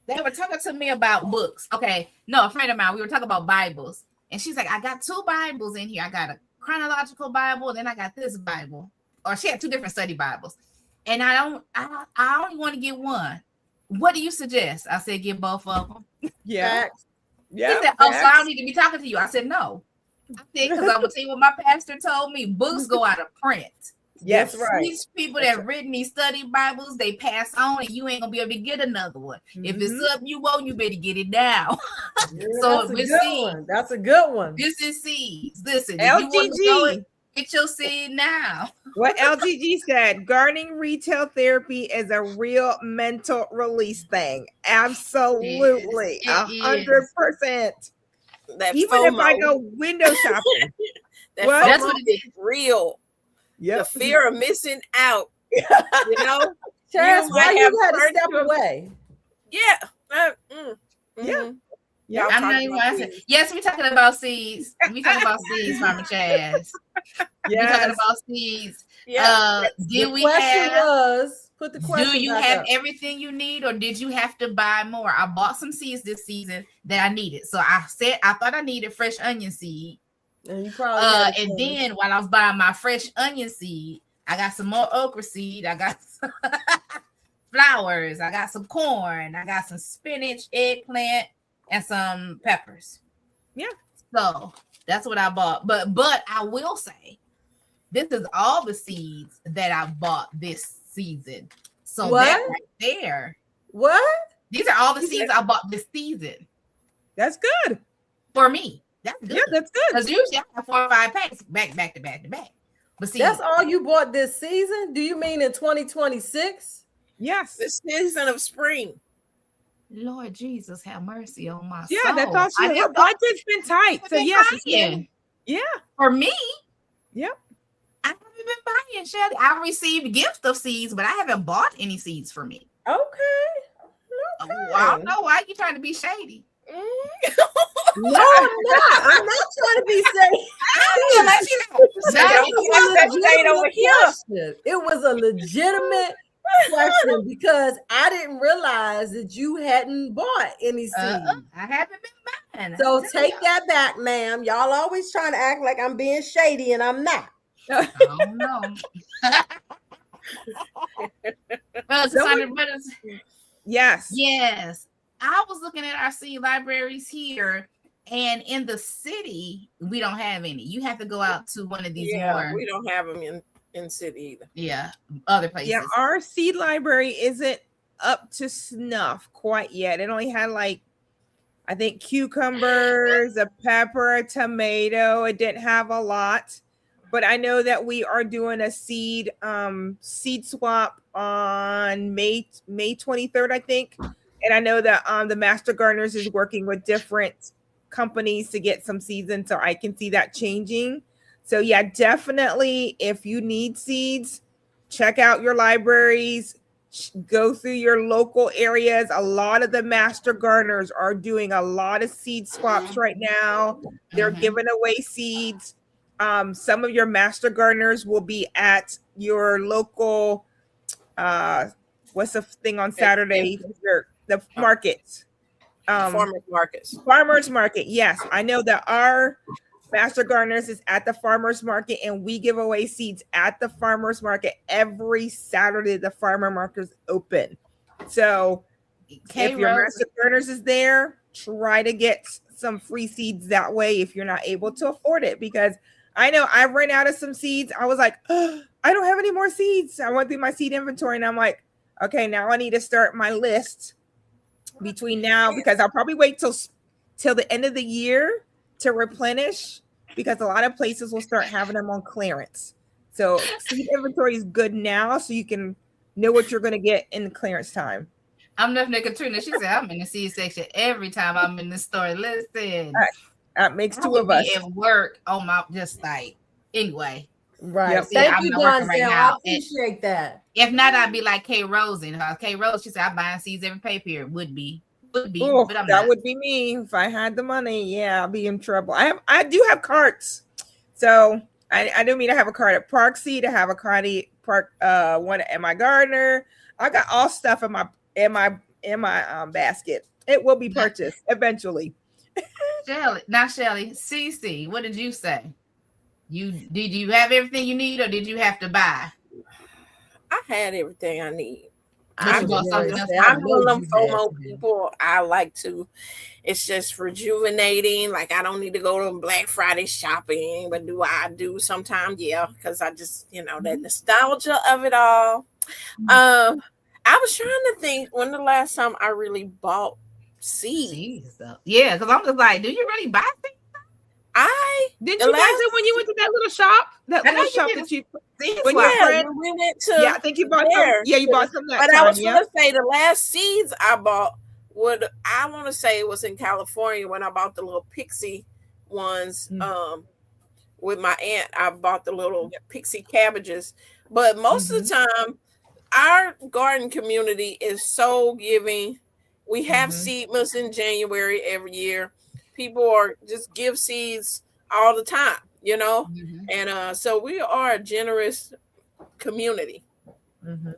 They were talking to me about books. Okay, no, a friend of mine. We were talking about Bibles, and she's like, "I got 2 Bibles in here. I got a chronological Bible, and then I got this Bible." Or she had 2 different study Bibles, and I only want to get one. What do you suggest? I said, get both of them. Yeah. Facts. He said, "Oh, so I don't need to be talking to you." I said, "No." I said, because I'm gonna tell you what my pastor told me: books go out of print. Yes. That's right. These people that written these study Bibles, they pass on, and you ain't gonna be able to get another one. If it's something you want, you better get it now. So That's a with good seeds, one. That's a good one. this is seeds. Listen, if you want to go LGG. get your seed now. What LGG said, gardening retail therapy is a real mental release thing. Absolutely. It is. 100%. That Even if I FOMO. go window shopping. That What? That's FOMO what it is real. The Yep. fear of missing out. You know? Chaz, You why might you have got to heard step of- away? Yeah. Yeah. Y'all I'm not talking even about gonna say. seeds. Yes, we're talking about seeds. We talking about seeds, Mama Chaz. We talking Yes. about seeds. Yeah. Did The we question have? was, put the question Do you back have up. everything you need, or did you have to buy more? I bought some seeds this season that I needed. So I said I thought I needed fresh onion seed. And you probably had And some. then while I was buying my fresh onion seed, I got some more okra seed. I got some flowers. I got some corn. I got some spinach, eggplant, and some peppers. Yeah. So that's what I bought. But I will say, this is all the seeds that I bought this season. So What? that right there, What? these are all the seeds I bought this season That's good. for me. That's good. Yeah, that's good. Because usually I have 4 or 5 packs back to back. But see, That's all you bought this season? Do you mean in 2026? Yes. The season of spring. Lord Jesus, have mercy on my Yeah, soul. that's all she I Her didn't budget's been tight. So been yes, it's buying. yeah. For me, Yep. I haven't been buying, Shelly. I received gifts of seeds, but I haven't bought any seeds for me. Okay. I don't know why you trying to be shady. No, I'm not. I'm not trying to be safe. It was a legitimate question because I didn't realize that you hadn't bought any seeds. I haven't been buying. So take that back, ma'am. Y'all always trying to act like I'm being shady and I'm not. I don't know. Well, it's Yes. Yes. I was looking at our seed libraries here, and in the city, we don't have any. You have to go out to one of these more. We don't have them in city either. Yeah, other places. Yeah, our seed library isn't up to snuff quite yet. It only had like, I think, cucumbers, a pepper, a tomato. It didn't have a lot, but I know that we are doing a seed swap on May 23rd, I think. And I know that the Master Gardeners is working with different companies to get some seeds in, so I can see that changing. So yeah, definitely, if you need seeds, check out your libraries, go through your local areas. A lot of the Master Gardeners are doing a lot of seed swaps right now. They're giving away seeds. Some of your Master Gardeners will be at your local what's the thing on Saturday? The markets. Farmers market. Yes, I know that our Master Gardeners is at the farmers market, and we give away seeds at the farmers market every Saturday. The farmer market is open. So if your Master Gardeners is there, try to get some free seeds that way if you're not able to afford it, because I know I ran out of some seeds. I was like, oh, I don't have any more seeds. I went through my seed inventory and I'm like, okay, now I need to start my list between now, because I'll probably wait till the end of the year to replenish, because a lot of places will start having them on clearance. So seed inventory is good now, so you can know what you're going to get in the clearance time. I'm definitely Katrina. She said I'm in the seed section every time I'm in the store. Listen, that makes two of us at work on my just like anyway. Right. Yep. Thank you, Don. Right I appreciate that. If not, I'd be like Kay Rose in her. Kay Rose, she said I'm buying seeds every pay period. Would be. Ooh, but that would be me if I had the money. Yeah, I'll be in trouble. I do have carts, so I do mean I have a cart at Park Seed. I have a cart at Park one at my gardener. I got all stuff in my basket. It will be purchased eventually. Shelly, Cici, what did you say? Did you have everything you need, or did you have to buy? I had everything I need. I'm one of them FOMO people. I like to. It's just rejuvenating. Like, I don't need to go to Black Friday shopping, but do I do sometimes? Yeah, because I just, that nostalgia of it all. I was trying to think when the last time I really bought seeds. Yeah, because I'm just like, do you really buy seeds? Did you guys do when you went to that little shop? That little shop that you when we went to. Yeah, I think you bought some. Yeah, you bought some. But I was going to say the last seeds I bought I want to say it was in California when I bought the little pixie ones. With my aunt, I bought the little pixie cabbages. But most of the time, our garden community is so giving. We have Seedmas in January every year. People are just give seeds all the time, and so we are a generous community.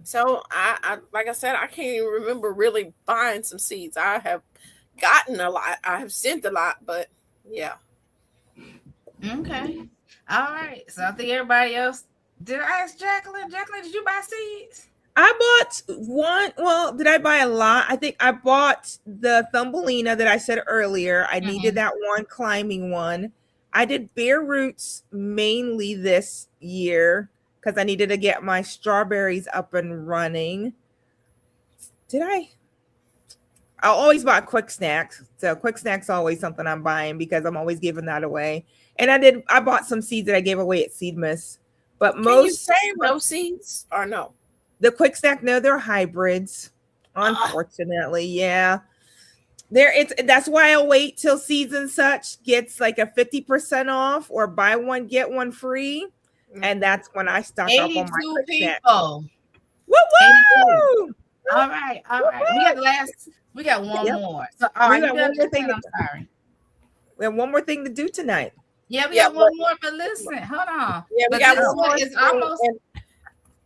So I like I said, I can't even remember really buying some seeds. I have gotten a lot. I have sent a lot, but yeah. Okay. All right. So I think everybody else. Did I ask Jacqueline? Jacqueline, did you buy seeds? I bought one. Well, did I buy a lot? I think I bought the Thumbelina that I said earlier. I needed that one climbing one. I did bare roots mainly this year because I needed to get my strawberries up and running. Did I? I always buy quick snacks. So quick snacks always something I'm buying because I'm always giving that away. And I bought some seeds that I gave away at Seedmas. But Can you say those seeds or no? The quick snack, no, they're hybrids. Unfortunately, yeah. That's why I wait till Seeds and Such gets like a 50% off or buy one get one free, and that's when I stock up on my quick snack. Woo woo! All right. We got one more. So we got one more thing. I'm sorry. We have one more thing to do tonight. Yeah, we got one more, but listen, hold on. Yeah, we got one more. It's almost.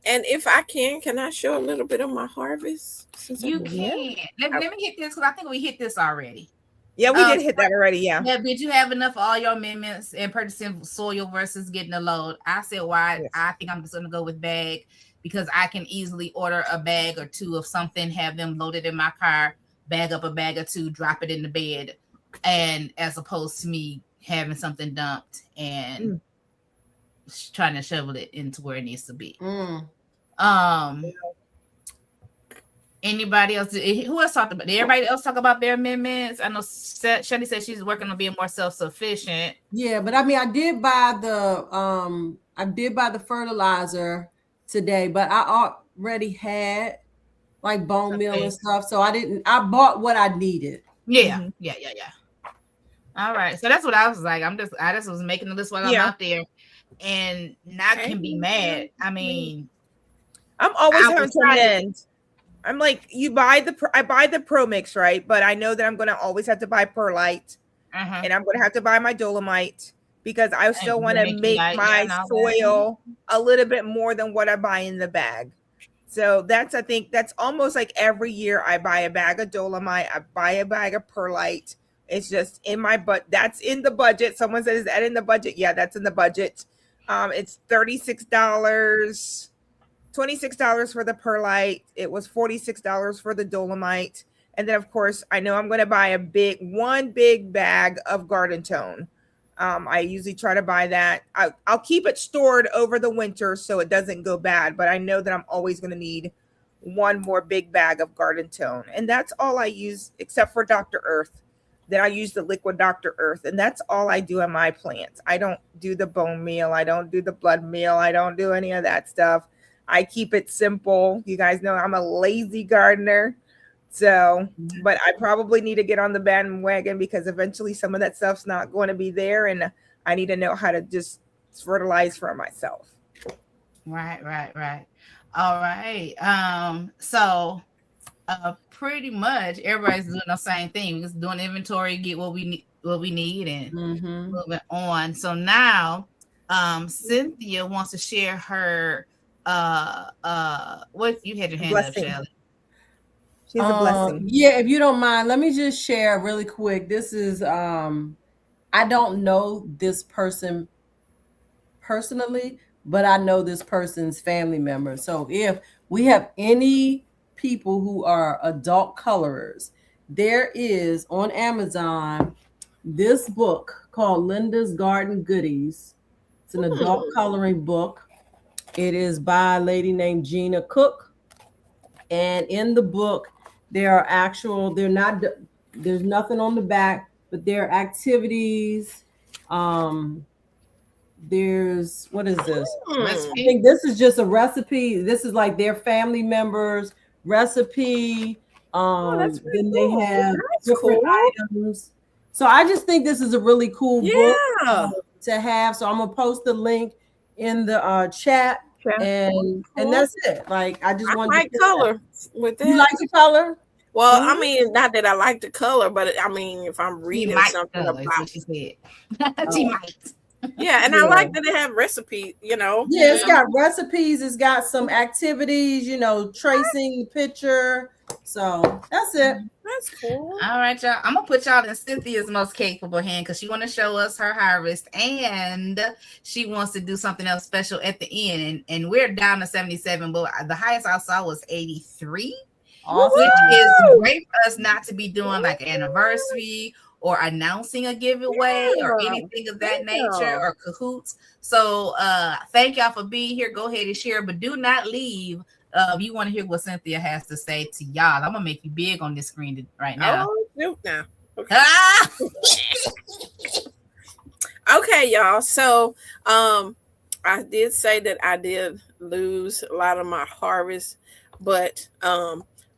And if I can I show a little bit of my harvest? You can. Let me hit this because I think we hit this already. Yeah, we did hit that already. Yeah. Did you have enough for all your amendments and purchasing soil versus getting a load? I said why. Yes. I think I'm just going to go with bag because I can easily order a bag or two of something, have them loaded in my car, bag up a bag or two, drop it in the bed, and as opposed to me having something dumped and trying to shovel it into where it needs to be. Anybody else? Who else talked about? Did everybody else talk about their amendments? I know Shelly said she's working on being more self-sufficient. Yeah, but I mean, I did buy the fertilizer today, but I already had like bone meal and stuff, so I bought what I needed. Yeah. All right, so that's what I was like. I just was making the list while I'm out there, and not can be mad. I mean, I'm always having to amend. I'm like, I buy the Pro Mix, right? But I know that I'm going to always have to buy Perlite, and I'm going to have to buy my Dolomite because I still want to make my soil a little bit more than what I buy in the bag. So I think that's almost like every year I buy a bag of Dolomite, I buy a bag of Perlite. It's just in my that's in the budget. Someone says, is that in the budget? Yeah, that's in the budget. It's $36. $26 for the Perlite. It was $46 for the Dolomite. And then, of course, I know I'm going to buy one big bag of Garden Tone. I usually try to buy that. I'll keep it stored over the winter so it doesn't go bad. But I know that I'm always going to need one more big bag of Garden Tone. And that's all I use, except for Dr. Earth. Then I use the liquid Dr. Earth. And that's all I do in my plants. I don't do the bone meal. I don't do the blood meal. I don't do any of that stuff. I keep it simple. You guys know I'm a lazy gardener. So, but I probably need to get on the bandwagon because eventually some of that stuff's not going to be there. And I need to know how to just fertilize for myself. Right. All right. So pretty much everybody's doing the same thing. We're just doing inventory, get what we need and moving on. So now Cynthia wants to share her what you had your hand Blessing. up, Shelly. She's a blessing. Yeah, if you don't mind, let me just share really quick. This is I don't know this person personally, but I know this person's family member. So if we have any people who are adult colorers, there is on Amazon this book called Linda's Garden Goodies. It's an adult coloring book. It is by a lady named Gina Cook. And in the book, there's nothing on the back, but there are activities. There's, what is this? I think this is just a recipe. This is like their family members' recipe. That's really then cool. they have That's different cool. items. So I just think this is a really cool book to have. So I'm gonna post the link in the chat. And that's it. Like I like color with that. You like the color? Well, I mean, not that I like the color, but I mean, if I'm reading something about what she said. She might. Yeah, and I like that they have recipes, Yeah, it's got recipes, it's got some activities, tracing the picture. So that's it. That's cool. All right, y'all. I'm gonna put y'all in Cynthia's most capable hand because she want to show us her harvest and she wants to do something else special at the end. And we're down to 77, but the highest I saw was 83. Awesome. Which is great for us not to be doing like an anniversary or announcing a giveaway or anything of that nature or cahoots. So thank y'all for being here. Go ahead and share, but do not leave. You want to hear what Cynthia has to say to y'all. I'm gonna make you big on this screen right now. Okay. Okay, y'all. So I did say that I did lose a lot of my harvest, but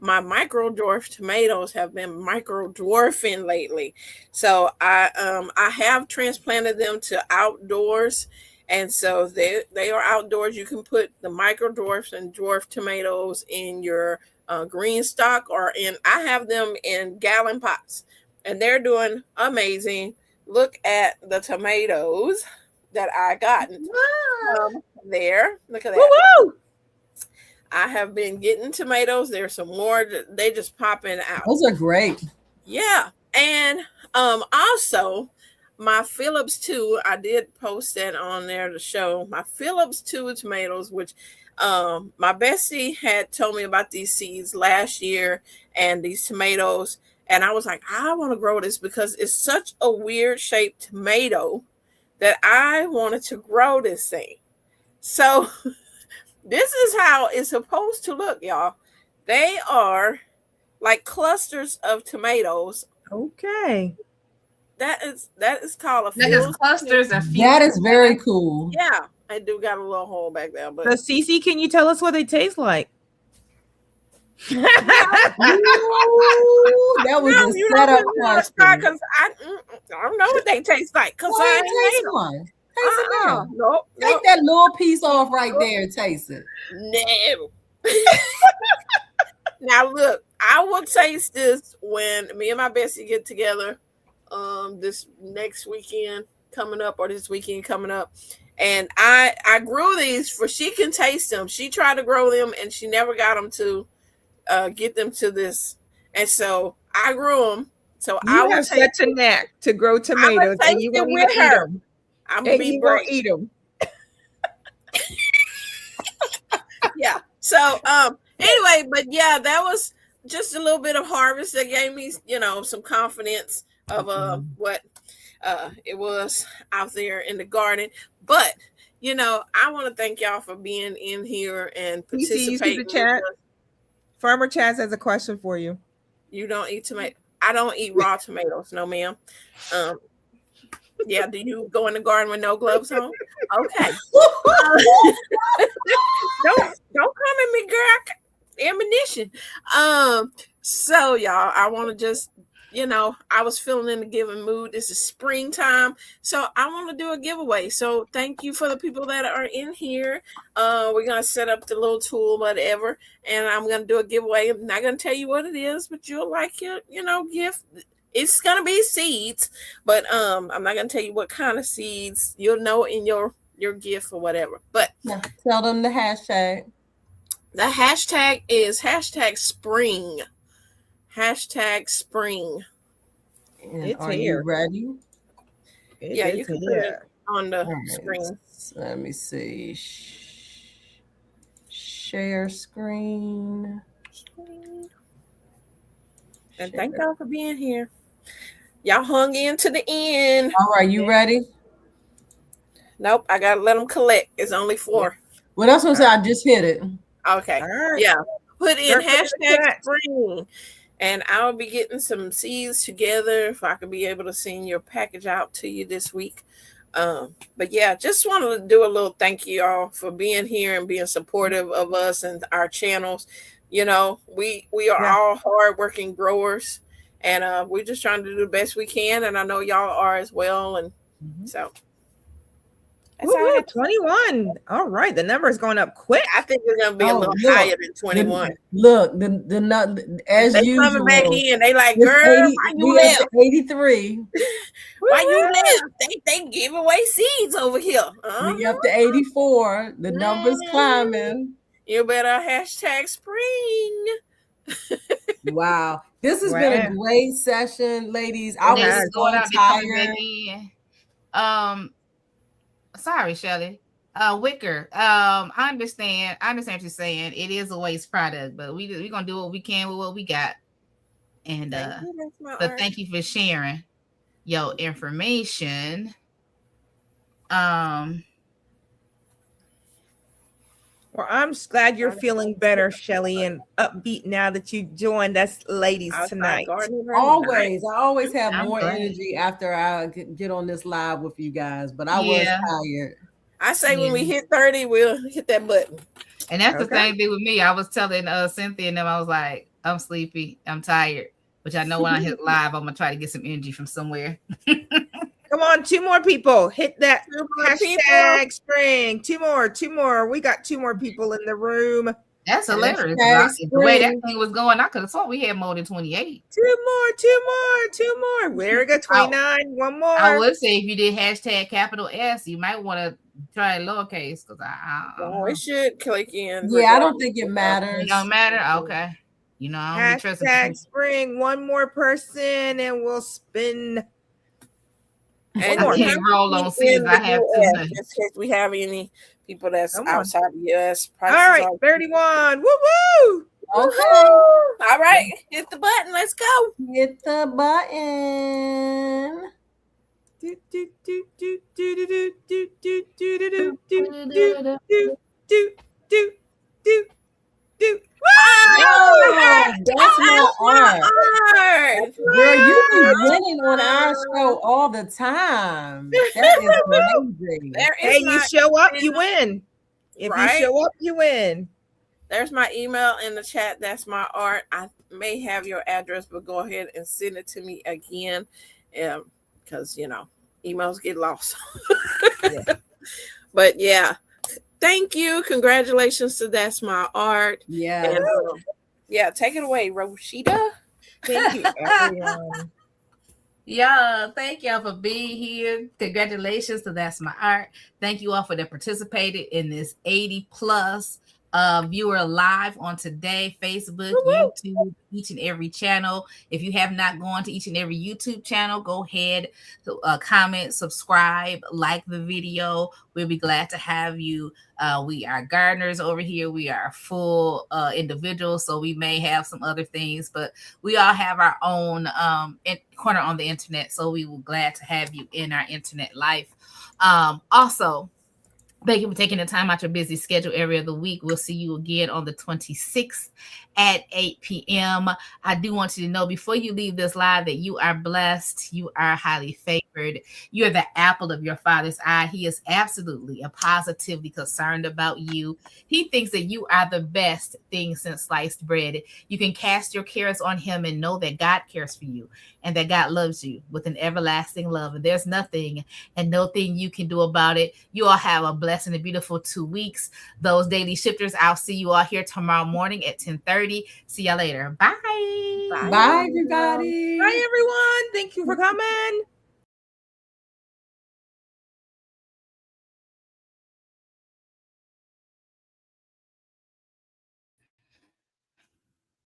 my micro dwarf tomatoes have been micro dwarfing lately. So I have transplanted them to outdoors. And so they are outdoors. You can put the micro dwarfs and dwarf tomatoes in your green stock I have them in gallon pots and they're doing amazing. Look at the tomatoes that I got there. Look at that. Woo-woo! I have been getting tomatoes. There's some more. They just popping out. Those are great. Yeah. And also my Phillips 2, I did post that on there to show my Phillips 2 tomatoes, which My bestie had told me about these seeds last year and these tomatoes, and I was like, I want to grow this because it's such a weird shaped tomato that I wanted to grow this thing. So this is how it's supposed to look, y'all. They are like clusters of tomatoes. Okay. That is called a That is clusters of That is very cool. Yeah, I do got a little hole back there, but So, Cici, can you tell us what they taste like? Ooh, that was a setup question. Because I don't know what they taste like. Because I ain't taste made them. one. Taste it now. Nope. Take that little piece off right there and taste it. No. Now look, I will taste this when me and my bestie get together. This next weekend coming up, or this weekend coming up, and I grew these for she can taste them. She tried to grow them and she never got them to get them to this, and so I grew them. So I have such a knack to grow tomatoes, and you gonna eat them. I'm gonna be gonna eat them. Yeah. So anyway, but yeah, that was just a little bit of harvest that gave me, some confidence of what it was out there in the garden. But I want to thank y'all for being in here and participating. You see the chat? Farmer Chaz has a question for you. You don't eat tomato? I don't eat raw tomatoes, no ma'am. Yeah, do you go in the garden with no gloves on? Okay. Don't come at me, girl. Ammunition. So y'all, I want to just, I was feeling in the giving mood. This is springtime, so I want to do a giveaway. So thank you for the people that are in here. We're gonna set up the little tool, whatever, and I'm gonna do a giveaway. I'm not gonna tell you what it is, but you'll like your, gift. It's gonna be seeds, but I'm not gonna tell you what kind of seeds. You'll know in your gift or whatever. But tell them the hashtag. The hashtag is #spring. #spring. And are you ready? Yeah, you can put it on the screen. So let me see. Share screen. And thank y'all for being here. Y'all hung in to the end. All right, you ready? Nope, I gotta let them collect. It's only 4. Well, that's what I'm saying. I just hit it. Okay. Right. Yeah. Put in #spring. And I'll be getting some seeds together if I could be able to send your package out to you this week. But yeah, just wanted to do a little thank you all for being here and being supportive of us and our channels. We are all hardworking growers, and we're just trying to do the best we can. And I know y'all are as well. And so. Ooh, 21. All right, the number is going up quick. I think we're gonna be a little higher than 21. The as they usual. Coming back in, they like, girl, why you left? 83. Why you left? They give away seeds over here. We up to 84. The number's climbing. You better #spring. Wow, this has been a great session, ladies. I was so tired. Sorry, Shelly. Wicker. I understand what you're saying. It is a waste product, but we're gonna do what we can with what we got. And thank you for sharing your information. Well, I'm glad you're feeling better, Shelly, and upbeat now that you joined us, ladies, tonight. Always. I always have more energy after I get on this live with you guys, but I was tired. I say when we hit 30, we'll hit that button. And that's the same thing with me. I was telling Cynthia and them, I was like, I'm sleepy, I'm tired. Which I know when I hit live, I'm gonna try to get some energy from somewhere. Come on, 2 more people. Hit that #spring. 2 more. We got 2 more people in the room. That's hilarious. The way that thing was going, I could have thought we had more than 28. 2 more. There we go, 29. 1 more. I would say if you did #S, you might want to try lowercase because it should click in. Yeah, I don't think it matters. It don't matter. Okay. I don't trust #spring. 1 more person, and we'll spin. And I can't roll on seeds. I have to. Just in case we have any People that's Come on. outside the US. All right, 31. Woo woo! Okay. All right, hit the button. Let's go. Hit the button. Do, do, do, do, do, do, do, do, do, do, do, do, do, do, do, do, do. Oh, that's my art. Art. Girl, you be winning on our show all the time. That is amazing. There is Hey, you my show up, you email. win. If Right? you show up, you win. There's my email in the chat. That's my art. I may have your address, but go ahead and send it to me again. Because emails get lost. Yeah. But yeah. Thank you. Congratulations to That's My Art. Yeah. And, yeah, take it away, Roscheeta. Thank you, everyone. Yeah, thank y'all for being here. Congratulations to That's My Art. Thank you all for that participated in this 80+ viewer live on today, Facebook, YouTube, each and every channel. If you have not gone to each and every YouTube channel, go ahead, comment, subscribe, like the video. We'll be glad to have you. We are gardeners over here. We are full individuals, so we may have some other things, but we all have our own corner on the internet, so we will glad to have you in our internet life. Also, thank you for taking the time out your busy schedule every other week. We'll see you again on the 26th at 8 p.m. I do want you to know before you leave this live that you are blessed. You are highly favored. You're the apple of your Father's eye. He is absolutely and positively concerned about you. He thinks that you are the best thing since sliced bread. You can cast your cares on him and know that God cares for you and that God loves you with an everlasting love. And there's nothing and no thing you can do about it. You all have a blessed and a beautiful 2 weeks. Those daily shifters, I'll see you all here tomorrow morning at 10:30. See y'all later. Bye. Bye, everybody. Bye, everyone. Thank you for coming.